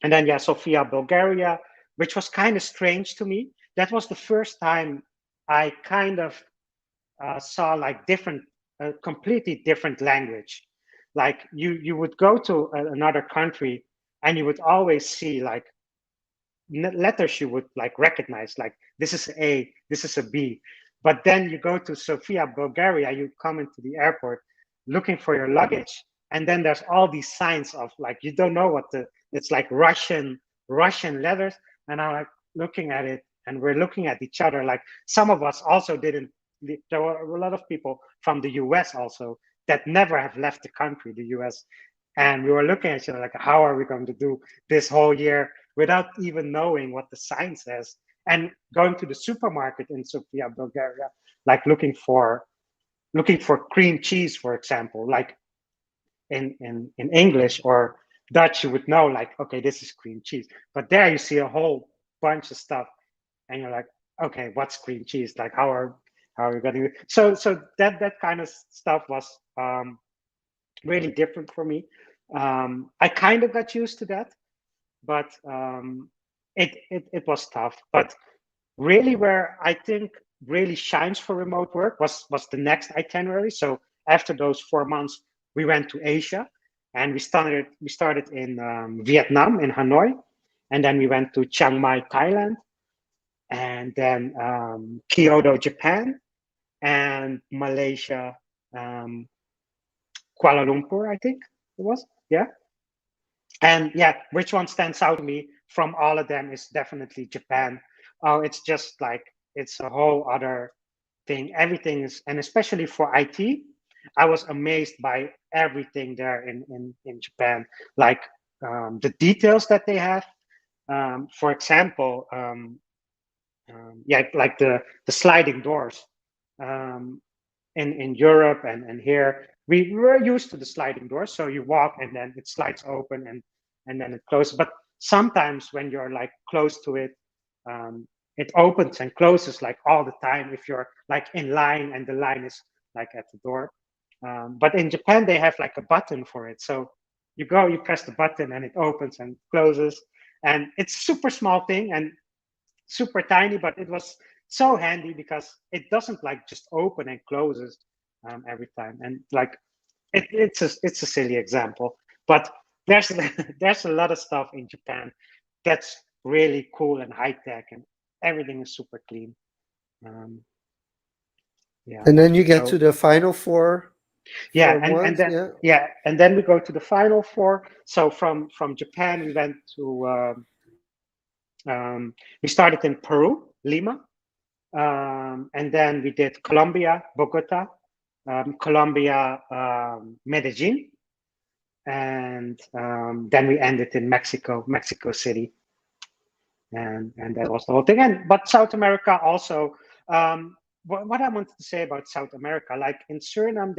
and then yeah, Sofia, Bulgaria, which was kind of strange to me. That was the first time I kind of saw like completely different language. Like you would go to another country and you would always see like letters you would like recognize, like this is A, this is a B. But then you go to Sofia, Bulgaria, you come into the airport looking for your luggage, and then there's all these signs of like you don't know what the it's like Russian letters, and I'm like looking at it, and we're looking at each other. Like some of us also didn't. There were a lot of people from the U.S. also that never have left the country, the U.S. And we were looking at each other like, how are we going to do this whole year without even knowing what the sign says? And going to the supermarket in Sofia, Bulgaria, like looking for cream cheese, for example, like in English or Dutch, you would know like, okay, this is cream cheese. But there you see a whole bunch of stuff, and you're like, okay, what's cream cheese? Like, how are we going to? So that kind of stuff was really different for me. I kind of got used to that, but it was tough. But really, where I think really shines for remote work was the next itinerary. So after those 4 months, we went to Asia, and we started in Vietnam in Hanoi, and then we went to Chiang Mai, Thailand, and then Kyoto, Japan, and Malaysia, um, Kuala Lumpur, I think it was. Yeah. And yeah, which one stands out to me from all of them is definitely Japan. Oh, it's just like it's a whole other thing. Everything is, and especially for IT, I was amazed by everything there in Japan. Like the details that they have. For example, yeah, like the sliding doors. Um, in Europe and here, we were used to the sliding doors. So you walk and then it slides open and then it closes. But sometimes when you're like close to it, it opens and closes like all the time if you're like in line and the line is like at the door. But in Japan, they have like a button for it. So you go, you press the button and it opens and closes. And it's super small thing and super tiny, but it was so handy because it doesn't like just open and closes every time. And like it's a silly example, but there's there's a lot of stuff in Japan that's really cool and high tech, and everything is super clean. Um, yeah. And then you get to So the final yeah, four and months. then Yeah. yeah, and then we go to the final four. So from Japan, we went to we started in Peru, Lima. And then we did Colombia, Bogota, Colombia, Medellin, and then we ended in Mexico, Mexico City, and that was the whole thing. And but South America also. What I wanted to say about South America, like in Suriname,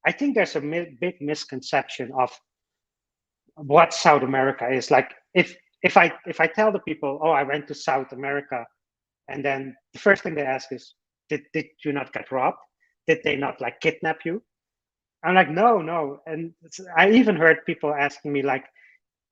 I think there's a big misconception of what South America is. Like if I tell the people, oh, I went to South America, and then the first thing they ask is, did you not get robbed? Did they not like kidnap you? I'm like, no, no. And I even heard people asking me like,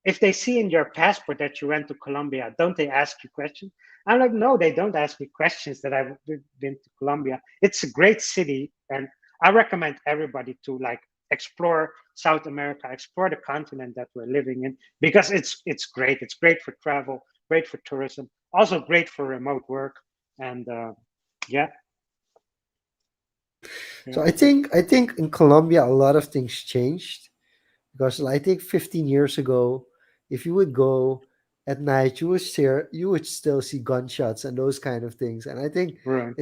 if they see in your passport that you went to Colombia, don't they ask you questions? I'm like, no, they don't ask me questions that I've been to Colombia. It's a great city, and I recommend everybody to like explore South America, explore the continent that we're living in, because it's great. It's great for travel, great for tourism, also great for remote work, and yeah, So yeah, I think in Colombia a lot of things changed because I think 15 years ago, if you would go at night, you would still see gunshots and those kind of things. And I think right,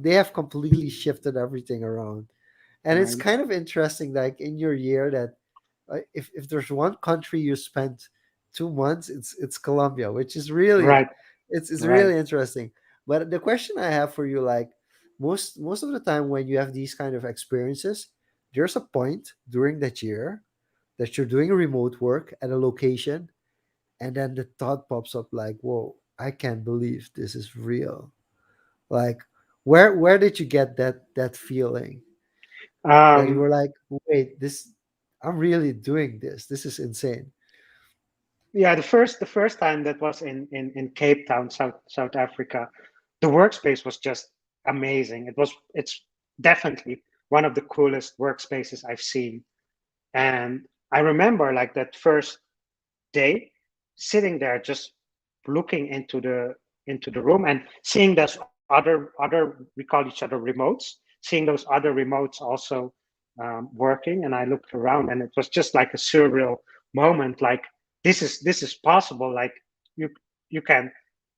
they have completely shifted everything around. And it's right, kind of interesting, like in your year, that if there's one country you spent 2 months, it's Colombia, which is really right, it's right. really interesting. But the question I have for you, like most of the time when you have these kind of experiences, there's a point during that year that you're doing remote work at a location, and then the thought pops up like, "Whoa, I can't believe this is real." Like, where did you get that feeling that you Um, were like, "Wait, this, I'm really doing this. This is insane." Yeah, the first time that was in Cape Town, South Africa, the workspace was just amazing. It's definitely one of the coolest workspaces I've seen. And I remember like that first day sitting there just looking into the room and seeing those other we call each other remotes, seeing those other remotes also working, and I looked around, and it was just like a surreal moment. Like this is possible. Like you you can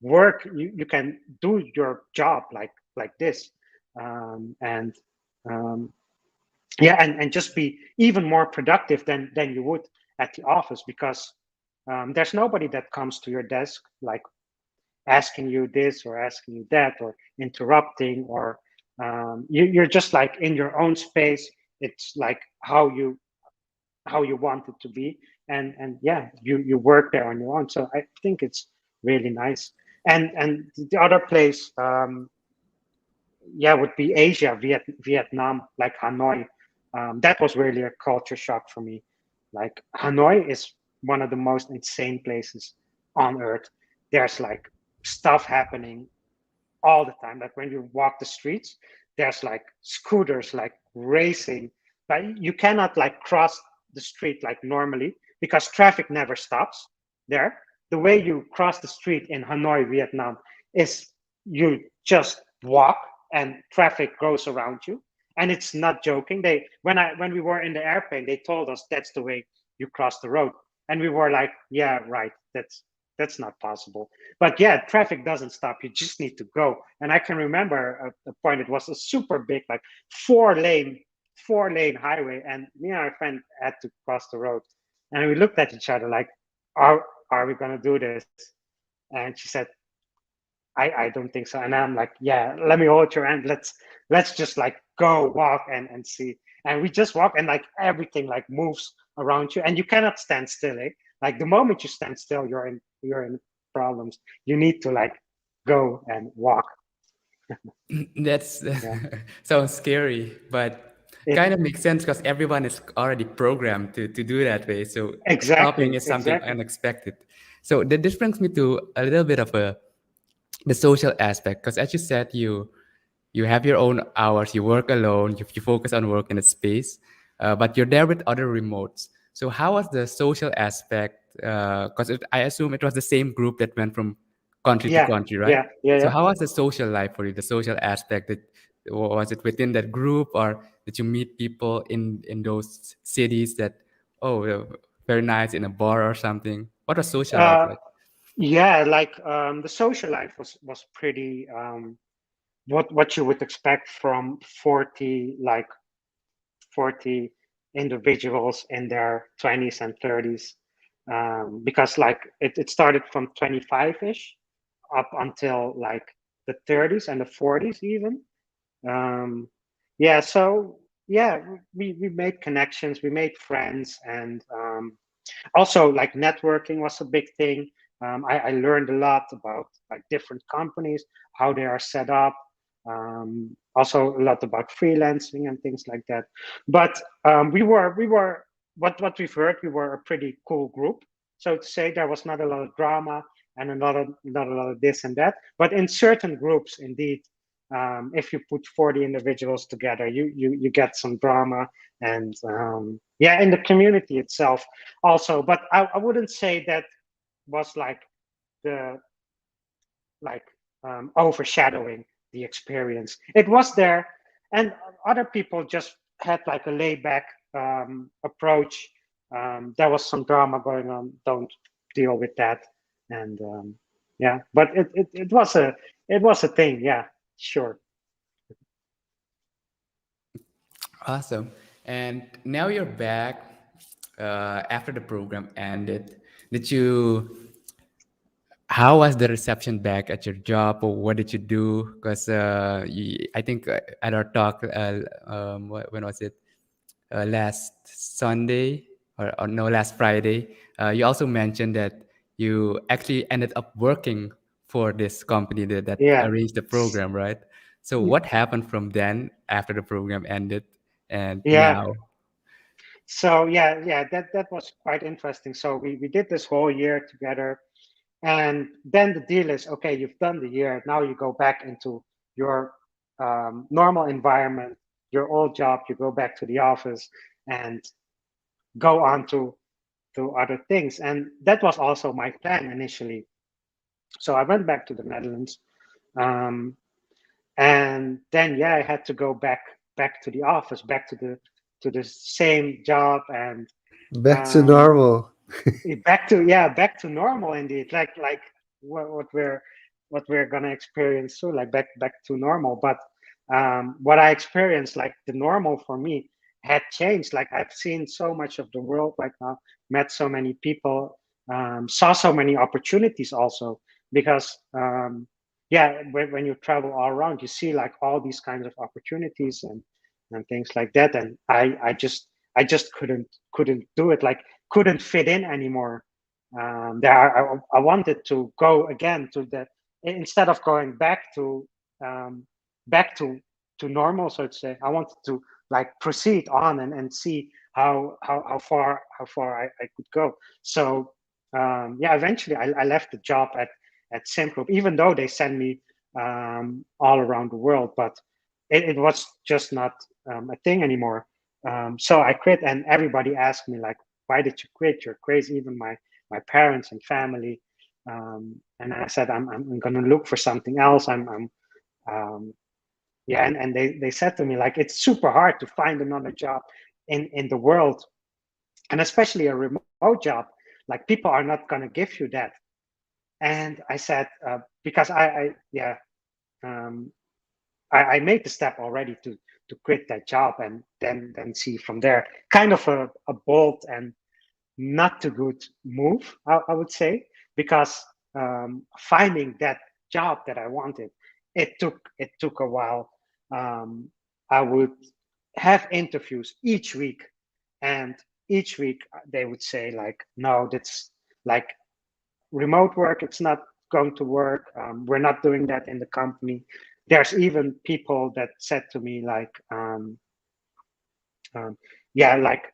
work, you can do your job like this, and um, yeah, and just be even more productive than you would at the office, because there's nobody that comes to your desk like asking you this or asking you that or interrupting, or you're just like in your own space. It's like how you want it to be, and yeah, you work there on your own. So I think it's really nice. And the other place, yeah, would be Asia, Vietnam, like Hanoi. That was really a culture shock for me. Like Hanoi is one of the most insane places on earth. There's like stuff happening all the time. Like when you walk the streets, there's like scooters like racing. Like you cannot like cross the street like normally because traffic never stops there. The way you cross the street in Hanoi, Vietnam, is you just walk and traffic goes around you. And it's not joking. They when we were in the airplane, they told us that's the way you cross the road. And we were like, yeah, right. That's not possible. But yeah, traffic doesn't stop. You just need to go. And I can remember a point. It was a super big, like four lane highway, and me and my friend had to cross the road. And we looked at each other like, are we gonna do this? And she said, I don't think so. And I'm like, yeah, let me hold your hand. Let's just like go walk and see. And we just walk, and like everything like moves around you, and you cannot stand still. Eh? Like the moment you stand still, you're in problems. You need to like go and walk. That's Yeah. sounds scary, but It kind of makes sense because everyone is already programmed to do that way. So stopping exactly, is something exactly. unexpected. So this brings me to a little bit of the social aspect, because as you said, you have your own hours, you work alone, you focus on work in a space, but you're there with other remotes. So how was the social aspect? Because I assume it was the same group that went from country to Yeah, country, right? yeah, yeah, So yeah. how was the social life for you? The social aspect, that was it within that group, or did you meet people in those cities that, oh, very nice, in a bar or something? What was social life Uh, like? yeah, like the social life was pretty what you would expect from 40 individuals in their 20s and 30s, because like it started from 25-ish up until like the 30s and the 40s even. um, yeah, so yeah, we made connections, we made friends, and also like networking was a big thing. I learned a lot about like different companies, how they are set up, also a lot about freelancing and things like that. But we were what we've heard, we were a pretty cool group, so to say. There was not a lot of drama and not a lot of this and that, but in certain groups indeed, if you put 40 individuals together, you get some drama. And yeah, in the community itself also. But I wouldn't say that was like the like overshadowing the experience. It was there, and other people just had like a laid back approach. There was some drama going on, don't deal with that. And yeah, but it was a thing. Yeah, sure. Awesome. And now you're back after the program ended. Did you, how was the reception back at your job, or what did you do? Because I think at our talk, when was it? Last Sunday, or no, last Friday, you also mentioned that you actually ended up working for this company that Yeah. arranged the program, right? So what happened from then after the program ended and Yeah. now? So yeah, that was quite interesting. So we did this whole year together, and then the deal is, okay, you've done the year. Now you go back into your normal environment, your old job. You go back to the office and go on to other things. And that was also my plan initially. So I went back to the Netherlands, um, and then yeah, I had to go back to the office, back to the same job, and Back to um, normal. back to normal indeed, like what we're gonna experience soon, like back to normal. But what I experienced, like the normal for me, had changed. Like I've seen so much of the world right now, met so many people, saw so many opportunities also, because yeah, when you travel all around, you see like all these kinds of opportunities and things like that. And I just couldn't do it, like couldn't fit in anymore. I wanted to go again to the, instead of going um, back to normal, so to say. I wanted to like proceed on and see how far I could go. So yeah, eventually I left the job at Simgroup, even though they sent me all around the world, but it was just not a thing anymore. So I quit, and everybody asked me like, "Why did you quit? You're crazy." Even my parents and family. And I said, I'm going to look for something else. Um, yeah, and they said to me like, it's super hard to find another job in the world, and especially a remote job. Like people are not going to give you that. And I said, because I yeah, um, I made the step already to quit that job, and then see from there. Kind of a bold and not too good move, I would say, because finding that job that I wanted, it took a while. Um, I would have interviews each week, and each week they would say like, "No, that's like remote work. It's not going to work. We're not doing that in the company." There's even people that said to me like, um, "Yeah, like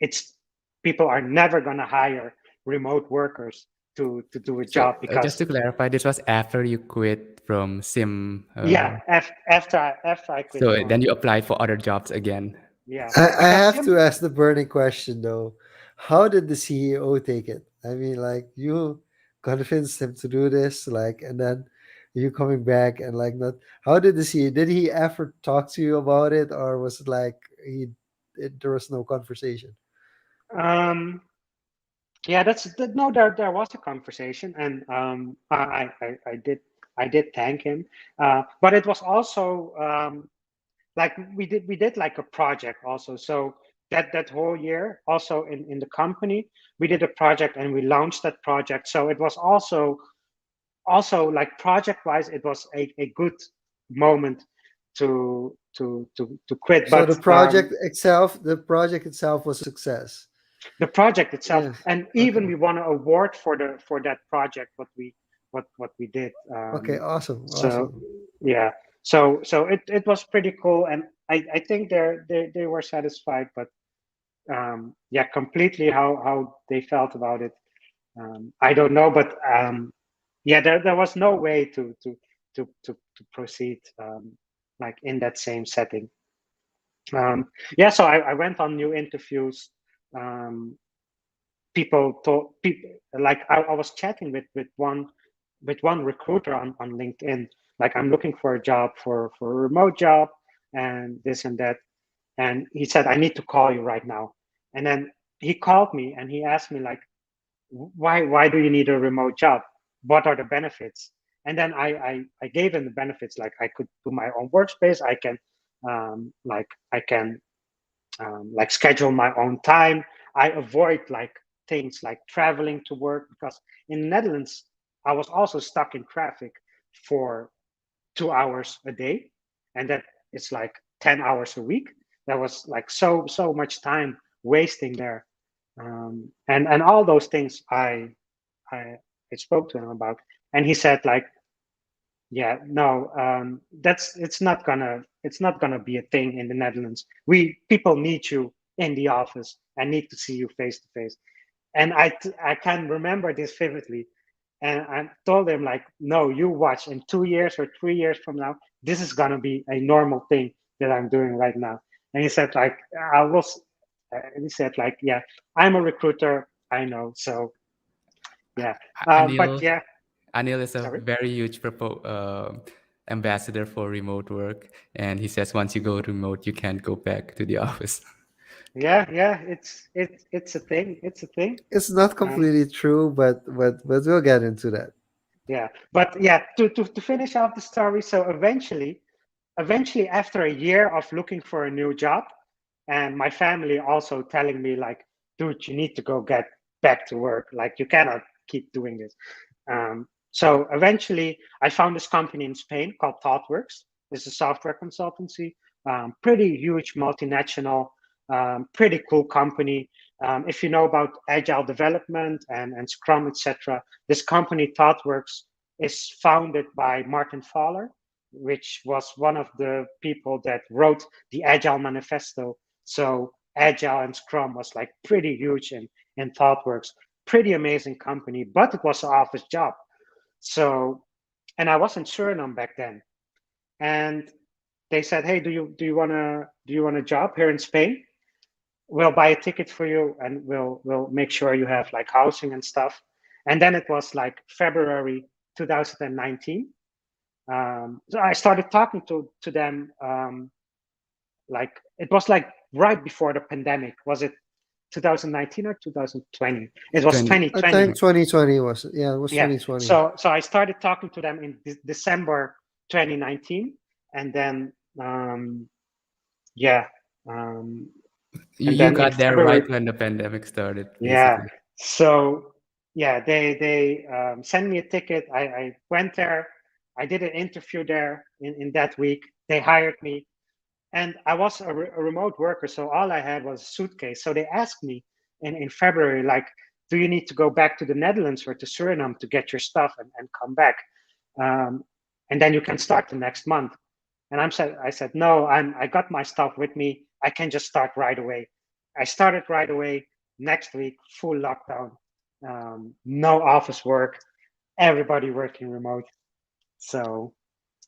it's people are never going to hire remote workers to do a So job just because to clarify, this was after you quit from Sim. yeah, after I quit So then from you applied for other jobs again. yeah, I because have sim to ask the burning question though. How did the CEO take it? I mean, like you convinced him to do this, like, and then you coming back and like not. How did the CEO? Did he ever talk to you about it, or was it like there was no conversation? um yeah, no, there was a conversation, and I did thank him, but it was also like we did like a project also. So that whole year also in the company, we did a project and we launched that project. So it was also like project wise, it was a good moment to quit. So But the project itself was a success. the project itself, Yeah. and even Okay. we won an award for that project, what we did. Okay. Awesome. So Awesome. yeah, so it was pretty cool, and I think they were satisfied. But yeah, completely how they felt about it, I don't know. But yeah, there was no way to proceed like in that same setting. Yeah, so I went on new interviews. Um, people told people like I was chatting with one recruiter on LinkedIn. Like, I'm looking for a job for a remote job and this and that. And he said, I need to call you right now. And then he called me and he asked me like, why do you need a remote job? What are the benefits? And then I gave him the benefits, like I could do my own workspace. I can like I can like schedule my own time. I avoid like things like traveling to work, because in the Netherlands I was also stuck in traffic for 2 hours a day, and that it's like 10 hours a week. That was like so much time wasting there, and all those things I I spoke to him about, and he said like, yeah, no, it's not gonna be a thing in the Netherlands. We people need you in the office and need to see you face to face. And I can remember this vividly. And I told him like, no, you watch, in 2 years or 3 years from now, this is gonna be a normal thing that I'm doing right now. And he said like, I was. He said like, yeah, I'm a recruiter. I know. So yeah, but Anil, yeah. Anil is a Sorry. very huge ambassador for remote work, and he says once you go remote, you can't go back to the office. Yeah, yeah, it's a thing. It's a thing. It's not Um, completely true, but we'll get into that. yeah, but yeah, to finish off the story. So eventually, after a year of looking for a new job, and my family also telling me like, dude, you need to go get back to work. Like you cannot keep doing this. So eventually, I found this company in Spain called ThoughtWorks. It's a software consultancy, pretty huge multinational, pretty cool company. If you know about agile development and Scrum, etc., this company ThoughtWorks is founded by Martin Fowler, which was one of the people that wrote the Agile Manifesto. So Agile and Scrum was like pretty huge in ThoughtWorks, pretty amazing company, but it was an office job. So, and I was in Suriname back then, and they said, "Hey, do you want a job here in Spain? We'll buy a ticket for you, and we'll make sure you have like housing and stuff." And then it was like February 2019. So I started talking to them. Like it was like right before the pandemic. Was it 2019 or 2020? It was 20. I 2020. think 2020 was, yeah, it was Yeah. 2020. So I started talking to them in December 2019, and then yeah, um, and You then in got there right February, when the pandemic started, yeah. basically. So yeah, they sent me a ticket. I went there. I did an interview there in that week. They hired me, and I was a remote worker, so all I had was a suitcase. So they asked me in February, like, do you need to go back to the Netherlands or to Suriname to get your stuff and come back? Um, and then you can start the next month. And I said, no, I got my stuff with me. I can just start right away. I started right away. Next week, full lockdown, no office work, everybody working remote. So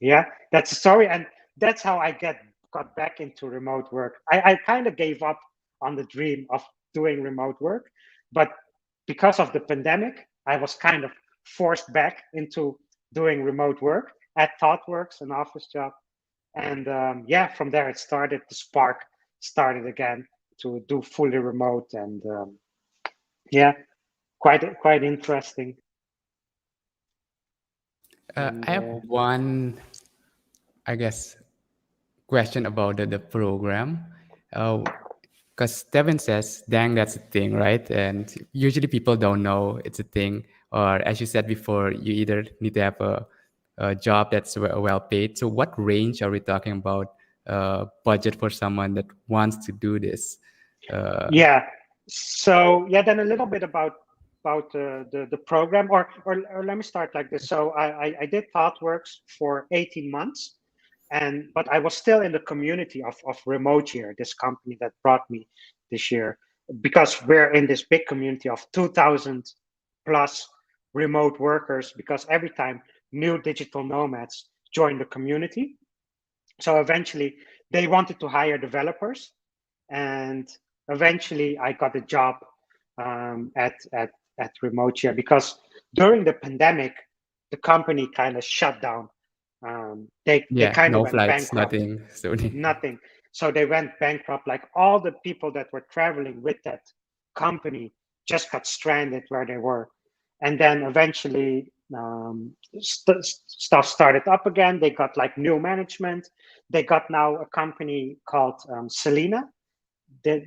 yeah, that's the story, and that's how I got back into remote work. I kind of gave up on the dream of doing remote work, but because of the pandemic, I was kind of forced back into doing remote work at ThoughtWorks, an office job, and yeah, from there it started. The spark started again to do fully remote, and yeah, quite interesting. And I have one, I guess, question about the program. Because Devin says, dang, that's a thing, right? And usually people don't know it's a thing. Or as you said before, you either need to have a job that's well paid. So what range are we talking about budget for someone that wants to do this? Uh, yeah. So yeah, then a little bit about the program, or let me start like this. So I did ThoughtWorks for 18 months, and but I was still in the community of Remote Year, this company that brought me this year, because we're in this big community of 2,000 plus remote workers. Because every time new digital nomads join the community, so eventually they wanted to hire developers, and eventually I got a job at Remote Share, because during the pandemic the company kind of shut down. They yeah, kind of no went flights, bankrupt. nothing. So Nothing. So they went bankrupt. Like all the people that were traveling with that company just got stranded where they were. And then eventually stuff started up again. They got like new management. They got now a company called Selena. That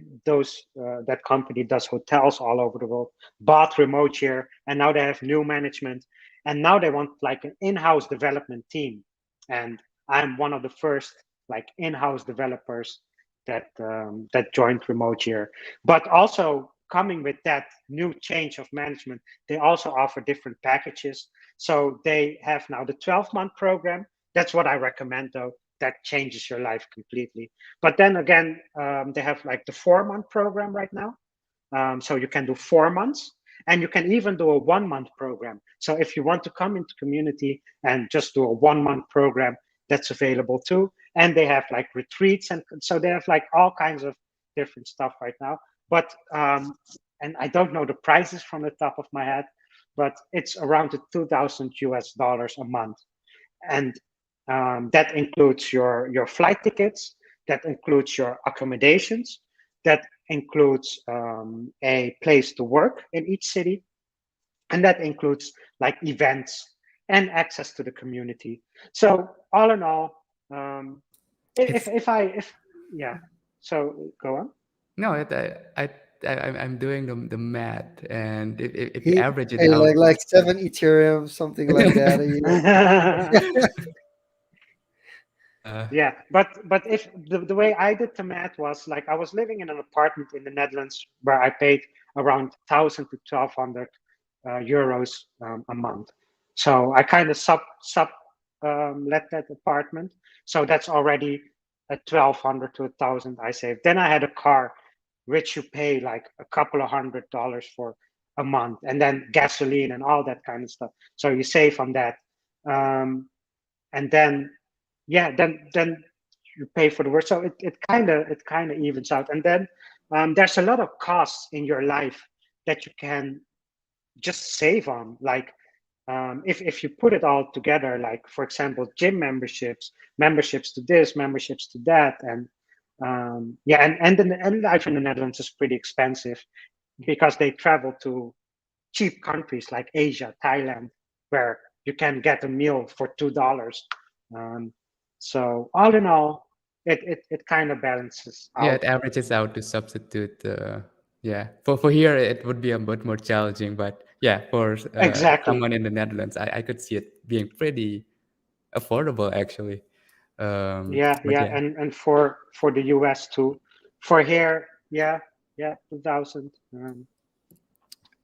that company does hotels all over the world. Bought Remote here, and now they have new management. And now they want like an in-house development team. And I'm one of the first like in-house developers that joined Remote here. But also coming with that new change of management, they also offer different packages. So they have now the 12-month program. That's what I recommend, though. That changes your life completely. But then again, they have like the 4-month program right now. So you can do 4 months, and you can even do a 1 month program. So if you want to come into community and just do a 1 month program, that's available too. And they have like retreats, and so they have like all kinds of different stuff right now. But and I don't know the prices from the top of my head, but it's around the 2,000 US dollars a month. And that includes your flight tickets, that includes your accommodations, that includes a place to work in each city, and that includes like events and access to the community. So all in all, It's if yeah, so go on. no, I'm doing the math, and if you He average it hey, out, like 7 Ethereum, something like that a year. uh, Yeah, but if the way I did the math was like I was living in an apartment in the Netherlands where I paid around 1,000 to 1,200 euros a month. So I kind of sub let that apartment. So that's already a 1,200 to 1,000 I saved. Then I had a car, which you pay like a couple of $100 for a month, and then gasoline and all that kind of stuff. So you save on that. And then yeah, then you pay for the work. So it kind of evens out. And then there's a lot of costs in your life that you can just save on. Like if you put it all together, like for example, gym memberships, memberships to this, memberships to that, and yeah, and life in the Netherlands is pretty expensive because they travel to cheap countries like Asia, Thailand, where you can get a meal for $2. Um, so all in all, it kind of balances yeah, out. it averages out to substitute. Yeah, for here it would be a bit more challenging, but yeah, for Exactly. someone in the Netherlands, I could see it being pretty affordable actually. Yeah, But yeah, yeah, and for the US too. For here, yeah, yeah, 2,000.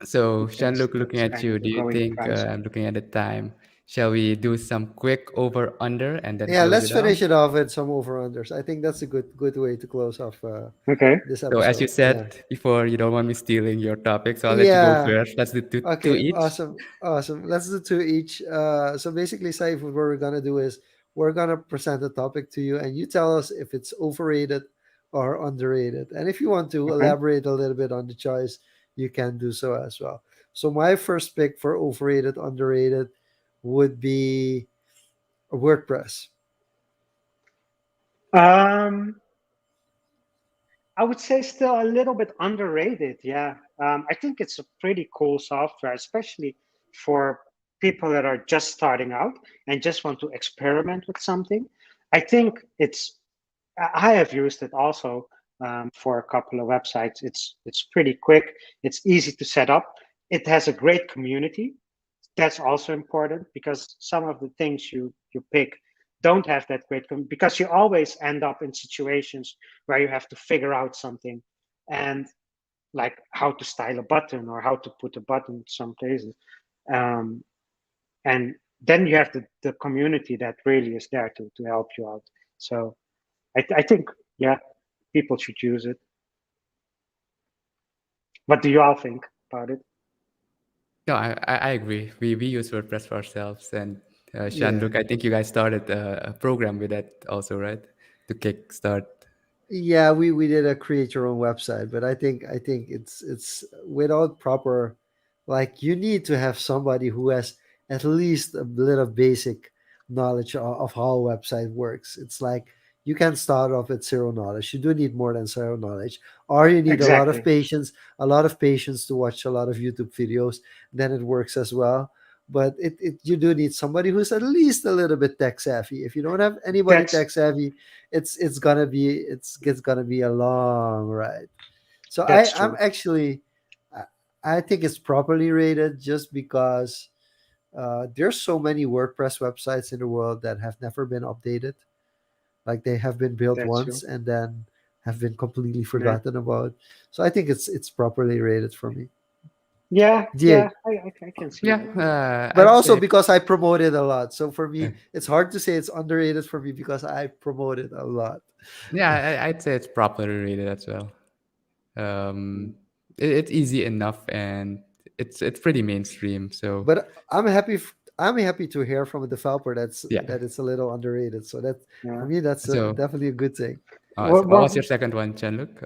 so It's Jean-Luc, looking it's at kind you, of do a you going think price. looking at the time, shall we do some quick over under and then Yeah, close let's it off? finish it off with some over unders. I think that's a good way to close off Okay. this So as you episode. Yeah. said before, you don't want me stealing your topic, so I'll let you go Yeah. first. Let's do two Okay, each. awesome. Let's do two each. So basically, Saif, what we're gonna do is we're gonna present a topic to you, and you tell us if it's overrated or underrated. And if you want to Okay. elaborate a little bit on the choice, you can do so as well. So my first pick for overrated, underrated would be WordPress. Um, I would say still a little bit underrated. Yeah. I think it's a pretty cool software, especially for people that are just starting out and just want to experiment with something. I think I have used it also for a couple of websites. It's pretty quick. It's easy to set up. It has a great community. That's also important because some of the things you pick don't have that because you always end up in situations where you have to figure out something and like how to style a button or how to put a button in some places. Um, and then you have the community that really is there to help you out. So I think, yeah, people should use it. What do you all think about it? No, I agree. We use WordPress for ourselves, and Yeah. Jean-Luc, I think you guys started a program with that also, right? To kickstart. Yeah, we did a create your own website, but I think it's without proper, like, you need to have somebody who has at least a little basic knowledge of how a website works. It's like you can start off with zero knowledge. You do need more than zero knowledge, or you need Exactly. a lot of patience to watch a lot of YouTube videos. Then it works as well. But it you do need somebody who's at least a little bit tech savvy. If you don't have anybody That's tech savvy, it's gonna be a long ride. So that's I'm true. actually I, I think it's properly rated just because there's so many WordPress websites in the world that have never been updated. Like, they have been built That's once true. and then have been completely Yeah. forgotten about. So I think it's properly rated for me. Yeah. Diego. Yeah. I can see Yeah, that. But I'd also say. because I promote it a lot. So for me, it's hard to say it's underrated for me because I promote it a lot. Yeah, I'd say it's properly rated as well. Um, it's easy enough, and it's pretty mainstream. So But I'm happy to hear from a developer yeah. that it's a little underrated. So that, for Yeah. me, that's So, definitely a good thing. so what was your Well, second one, Jean-Luc?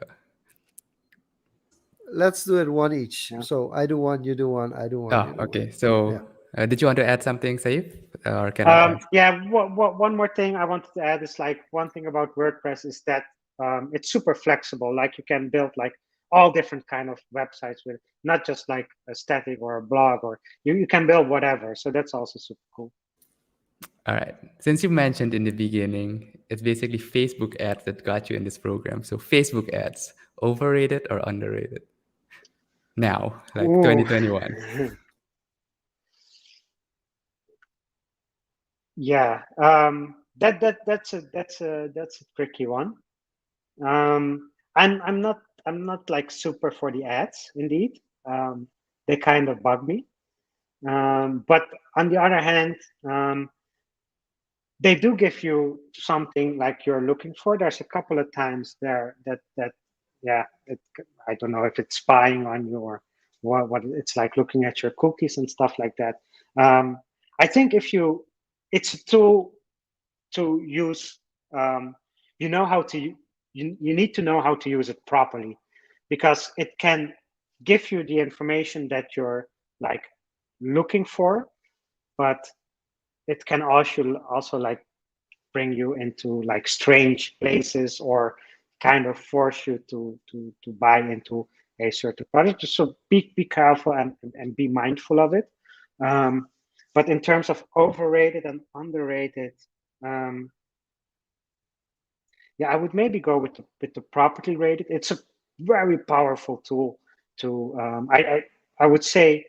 let's do it one each. Yeah. So I do one, you do one, I do one, Oh, you do one. okay. So, Yeah. did you want to add something, Saif, or can I ask? Yeah, one more thing I wanted to add is like one thing about WordPress is that it's super flexible. Like you can build like all different kind of websites with not just like a static or a blog, or you can build whatever. So that's also super cool. All right. Since you mentioned in the beginning, it's basically Facebook ads that got you in this program. So, Facebook ads, overrated or underrated? Now, like Ooh. 2021. Yeah, that's a tricky one. I'm not like super for the ads, indeed. They kind of bug me. But on the other hand, they do give you something like you're looking for. There's a couple of times there that yeah, I don't know if it's spying on you or what it's like looking at your cookies and stuff like that. Um, I think if you, it's a tool to use. um, you know how to you need to know how to use it properly, because it can give you the information that you're like looking for, but it can also like bring you into like strange places, or kind of force you to buy into a certain product. So be careful and be mindful of it. um, but in terms of overrated and underrated, um, yeah, I would maybe go with the properly rated. It's a very powerful tool to I would say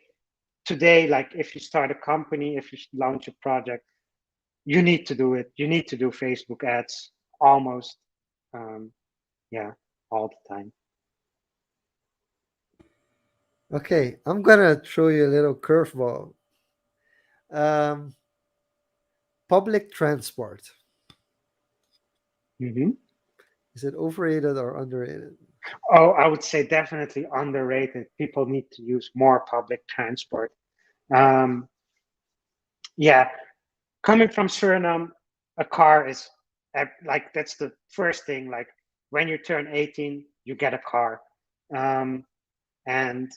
today, like if you start a company, if you launch a project, you need to do it. You need to do Facebook ads almost, um, yeah, all the time. Okay, I'm gonna throw you a little curveball. Um, Public transport. Hmm. Is it overrated or underrated? Oh, I would say definitely underrated. People need to use more public transport. Um, yeah, coming from Suriname, a car is like that's the first thing. Like when you turn 18, you get a car. Um, and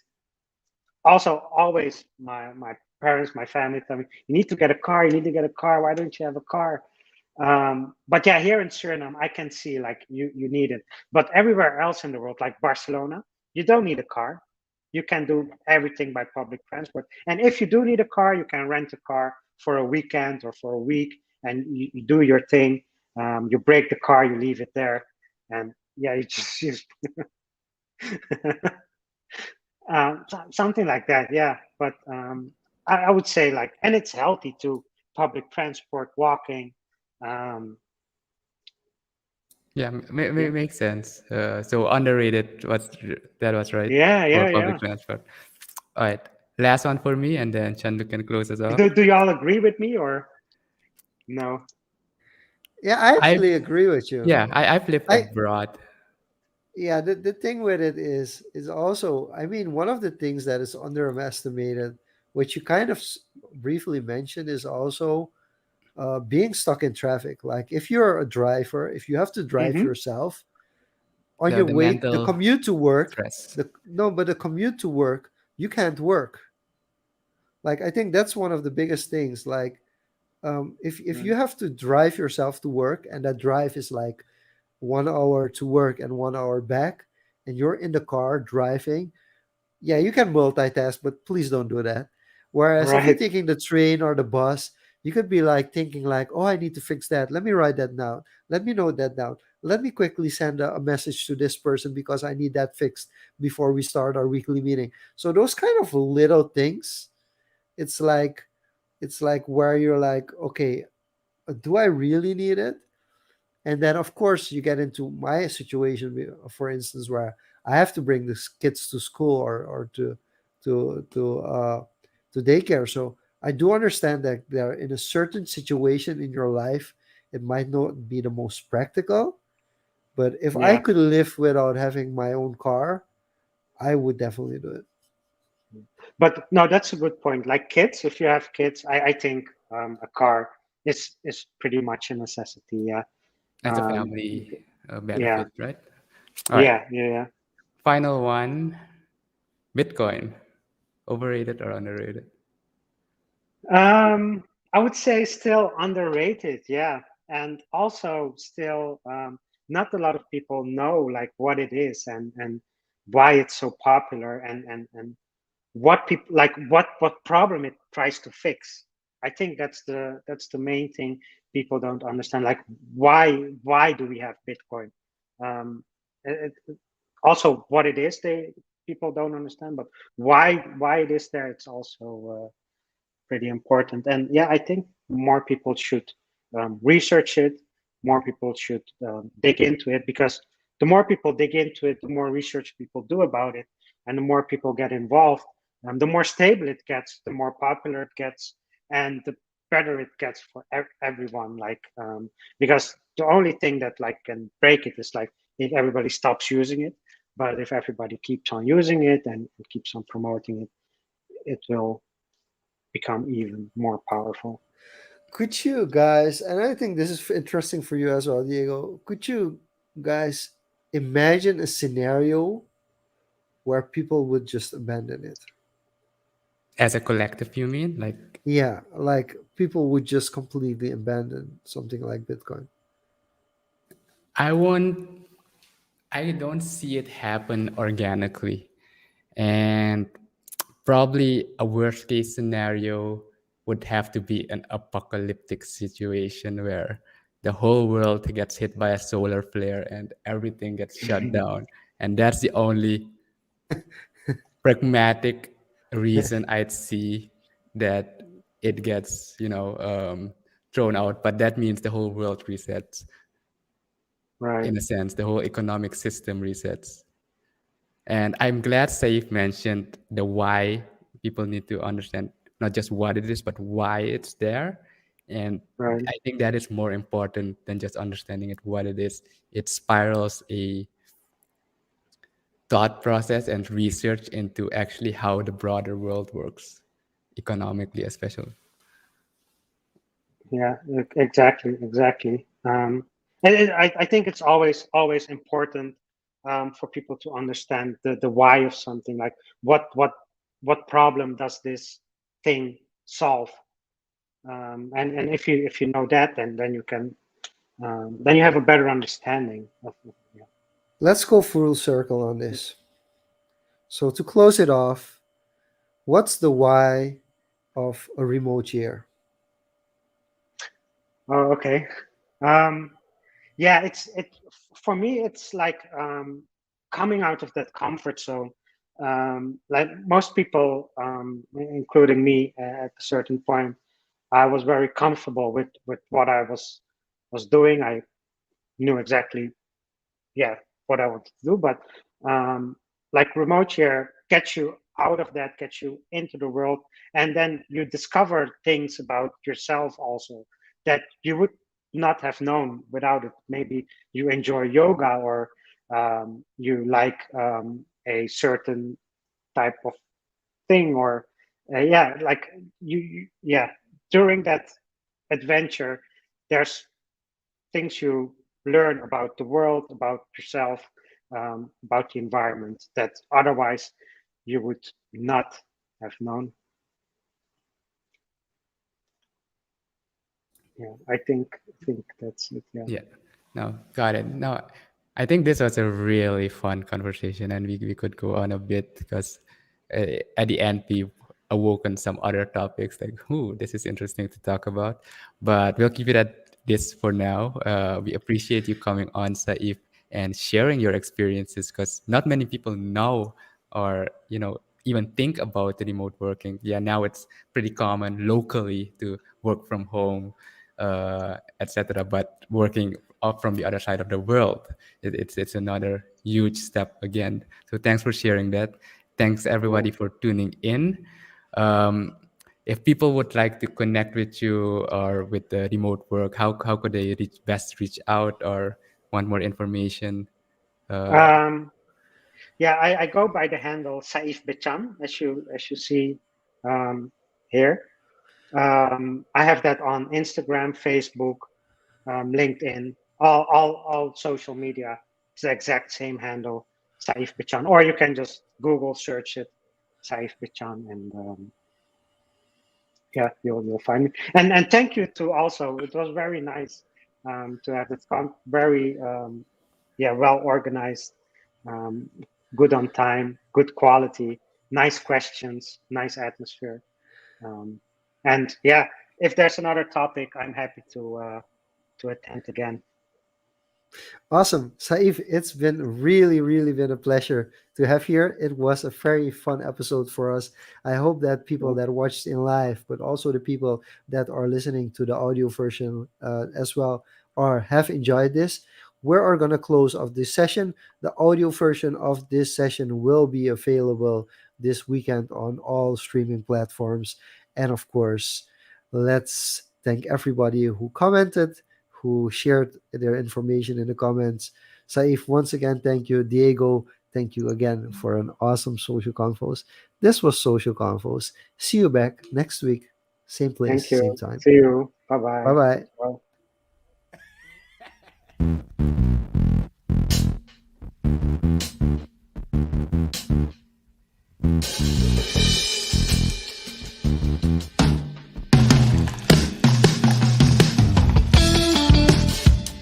also, always my parents, my family tell me, you need to get a car. You need to get a car. Why don't you have a car? But yeah, here in Suriname, I can see like you need it. But everywhere else in the world, like Barcelona, you don't need a car. You can do everything by public transport. And if you do need a car, you can rent a car for a weekend or for a week, and you do your thing. You break the car, you leave it there, and yeah, you just something like that. Yeah, but I would say like, and it's healthy too. Public transport, walking. Um, Yeah, yeah, makes sense. So underrated that was right yeah, for yeah, public yeah. transport. All right, last one for me, and then Chandu can close us off. Do y'all agree with me or no? Yeah, I I actually agree with you. Yeah, I've lived I abroad. Yeah, the thing with it is also, I mean, one of the things that is underestimated, which you kind of briefly mentioned, is also being stuck in traffic. Like if you're a driver, if you have to drive Mm-hmm. yourself on The your the way, the mental commute to work, stress. the no, but the commute to work, you can't work. Like I think that's one of the biggest things. Like if you have to drive yourself to work, and that drive is like 1 hour to work and 1 hour back, and you're in the car driving, yeah, you can multitask, but please don't do that. Whereas if you're Right, taking the train or the bus, you could be like thinking like, oh, I need to fix that. Let me write that down. Let me note that down. Let me quickly send a message to this person because I need that fixed before we start our weekly meeting. So those kind of little things, it's like where you're like, okay, do I really need it? And then of course you get into my situation, for instance, where I have to bring the kids to school, or to to uh, to daycare. So I do understand that they're in a certain situation in your life, it might not be the most practical, but if I yeah. could live without having my own car, I would definitely do it. But no, that's a good point. Like kids, if you have kids, I think a car is pretty much a necessity. Yeah. As a Um, family yeah, benefit, right? All right, yeah, yeah, yeah. final one. Bitcoin, overrated or underrated? Um, I would say still underrated, yeah, and also still not a lot of people know like what it is and why it's so popular and what people like what problem it tries to fix. I think that's the main thing people don't understand. Like why do we have Bitcoin? Um, also what it is they people don't understand, but why it is there. It's also pretty important. And yeah, I think more people should research it. More people should dig into it because the more people dig into it, the more research people do about it, and the more people get involved, the more stable it gets, the more popular it gets, and the better it gets for everyone. Like because the only thing that like can break it is like if everybody stops using it. But if everybody keeps on using it and keeps on promoting it, it will become even more powerful. Could you guys, and I think this is interesting for you as well, Diego, could you guys imagine a scenario where people would just abandon it? As a collective, you mean? Like, Yeah, like people would just completely abandon something like Bitcoin. I won't, I don't see it happen organically. And probably a worst case scenario would have to be an apocalyptic situation where the whole world gets hit by a solar flare and everything gets shut down. And that's the only pragmatic reason I'd see that it gets, thrown out. But that means the whole world resets. Right, In a sense, the whole economic system resets. And I'm glad Saif mentioned the why. People need to understand not just what it is, but why it's there. And right. I think that is more important than just understanding it, what it is. It spirals a thought process and research into actually how the broader world works, economically, especially. Yeah, exactly, exactly. I think it's always important for people to understand the why of something. Like what problem does this thing solve? And if you know that, then you can then you have a better understanding of it. Yeah. Let's go full circle on this. So, to close it off, what's the why of a remote year? Oh, okay. Um, yeah, it for me. It's like coming out of that comfort zone. Like most people, including me, at a certain point, I was very comfortable with what I was doing. I knew exactly, yeah, what I wanted to do. But like remote share gets you out of that, gets you into the world, and then you discover things about yourself also that you would not have known without it. Maybe you enjoy yoga or you like a certain type of thing, or yeah, like yeah, during that adventure, there's things you learn about the world, about yourself, about the environment that otherwise you would not have known. Yeah, I think that's it. Yeah. Yeah. No, got it. No, I think this was a really fun conversation, and we could go on a bit because at the end we awoke on some other topics like, "Ooh, this is interesting to talk about." But we'll keep it at this for now. We appreciate you coming on, Saif, and sharing your experiences because not many people know or even think about the remote working. Yeah, now it's pretty common locally to work from home, etc. But working up from the other side of the world, it's another huge step again. So thanks for sharing that. Thanks everybody Cool. for tuning in. Um, if people would like to connect with you or with the remote work, how could they best reach out or want more information? Uh, Um, yeah, I go by the handle Saif Bechan, as you see here. I have that on Instagram, Facebook, LinkedIn, all social media. It's the exact same handle, Saif Bechan, or you can just Google search it. Saif Bechan, and yeah, you'll find me. And thank you to also. It was very nice to have this very yeah, well organized, um, good on time, good quality, nice questions, nice atmosphere. Um, and yeah, if there's another topic, I'm happy to attend again. Awesome. Saif, it's been really been a pleasure to have here. It was a very fun episode for us. I hope that people that watched in live, but also the people that are listening to the audio version as well, are have enjoyed this. We are going to close off this session. The audio version of this session will be available this weekend on all streaming platforms. And of course, let's thank everybody who commented, who shared their information in the comments. Saif, once again, thank you. Diego, thank you again for an awesome social confoes. This was Social Confoes. See you back next week. Same place, Thank same you. time. See you. Bye Bye bye. bye. Well.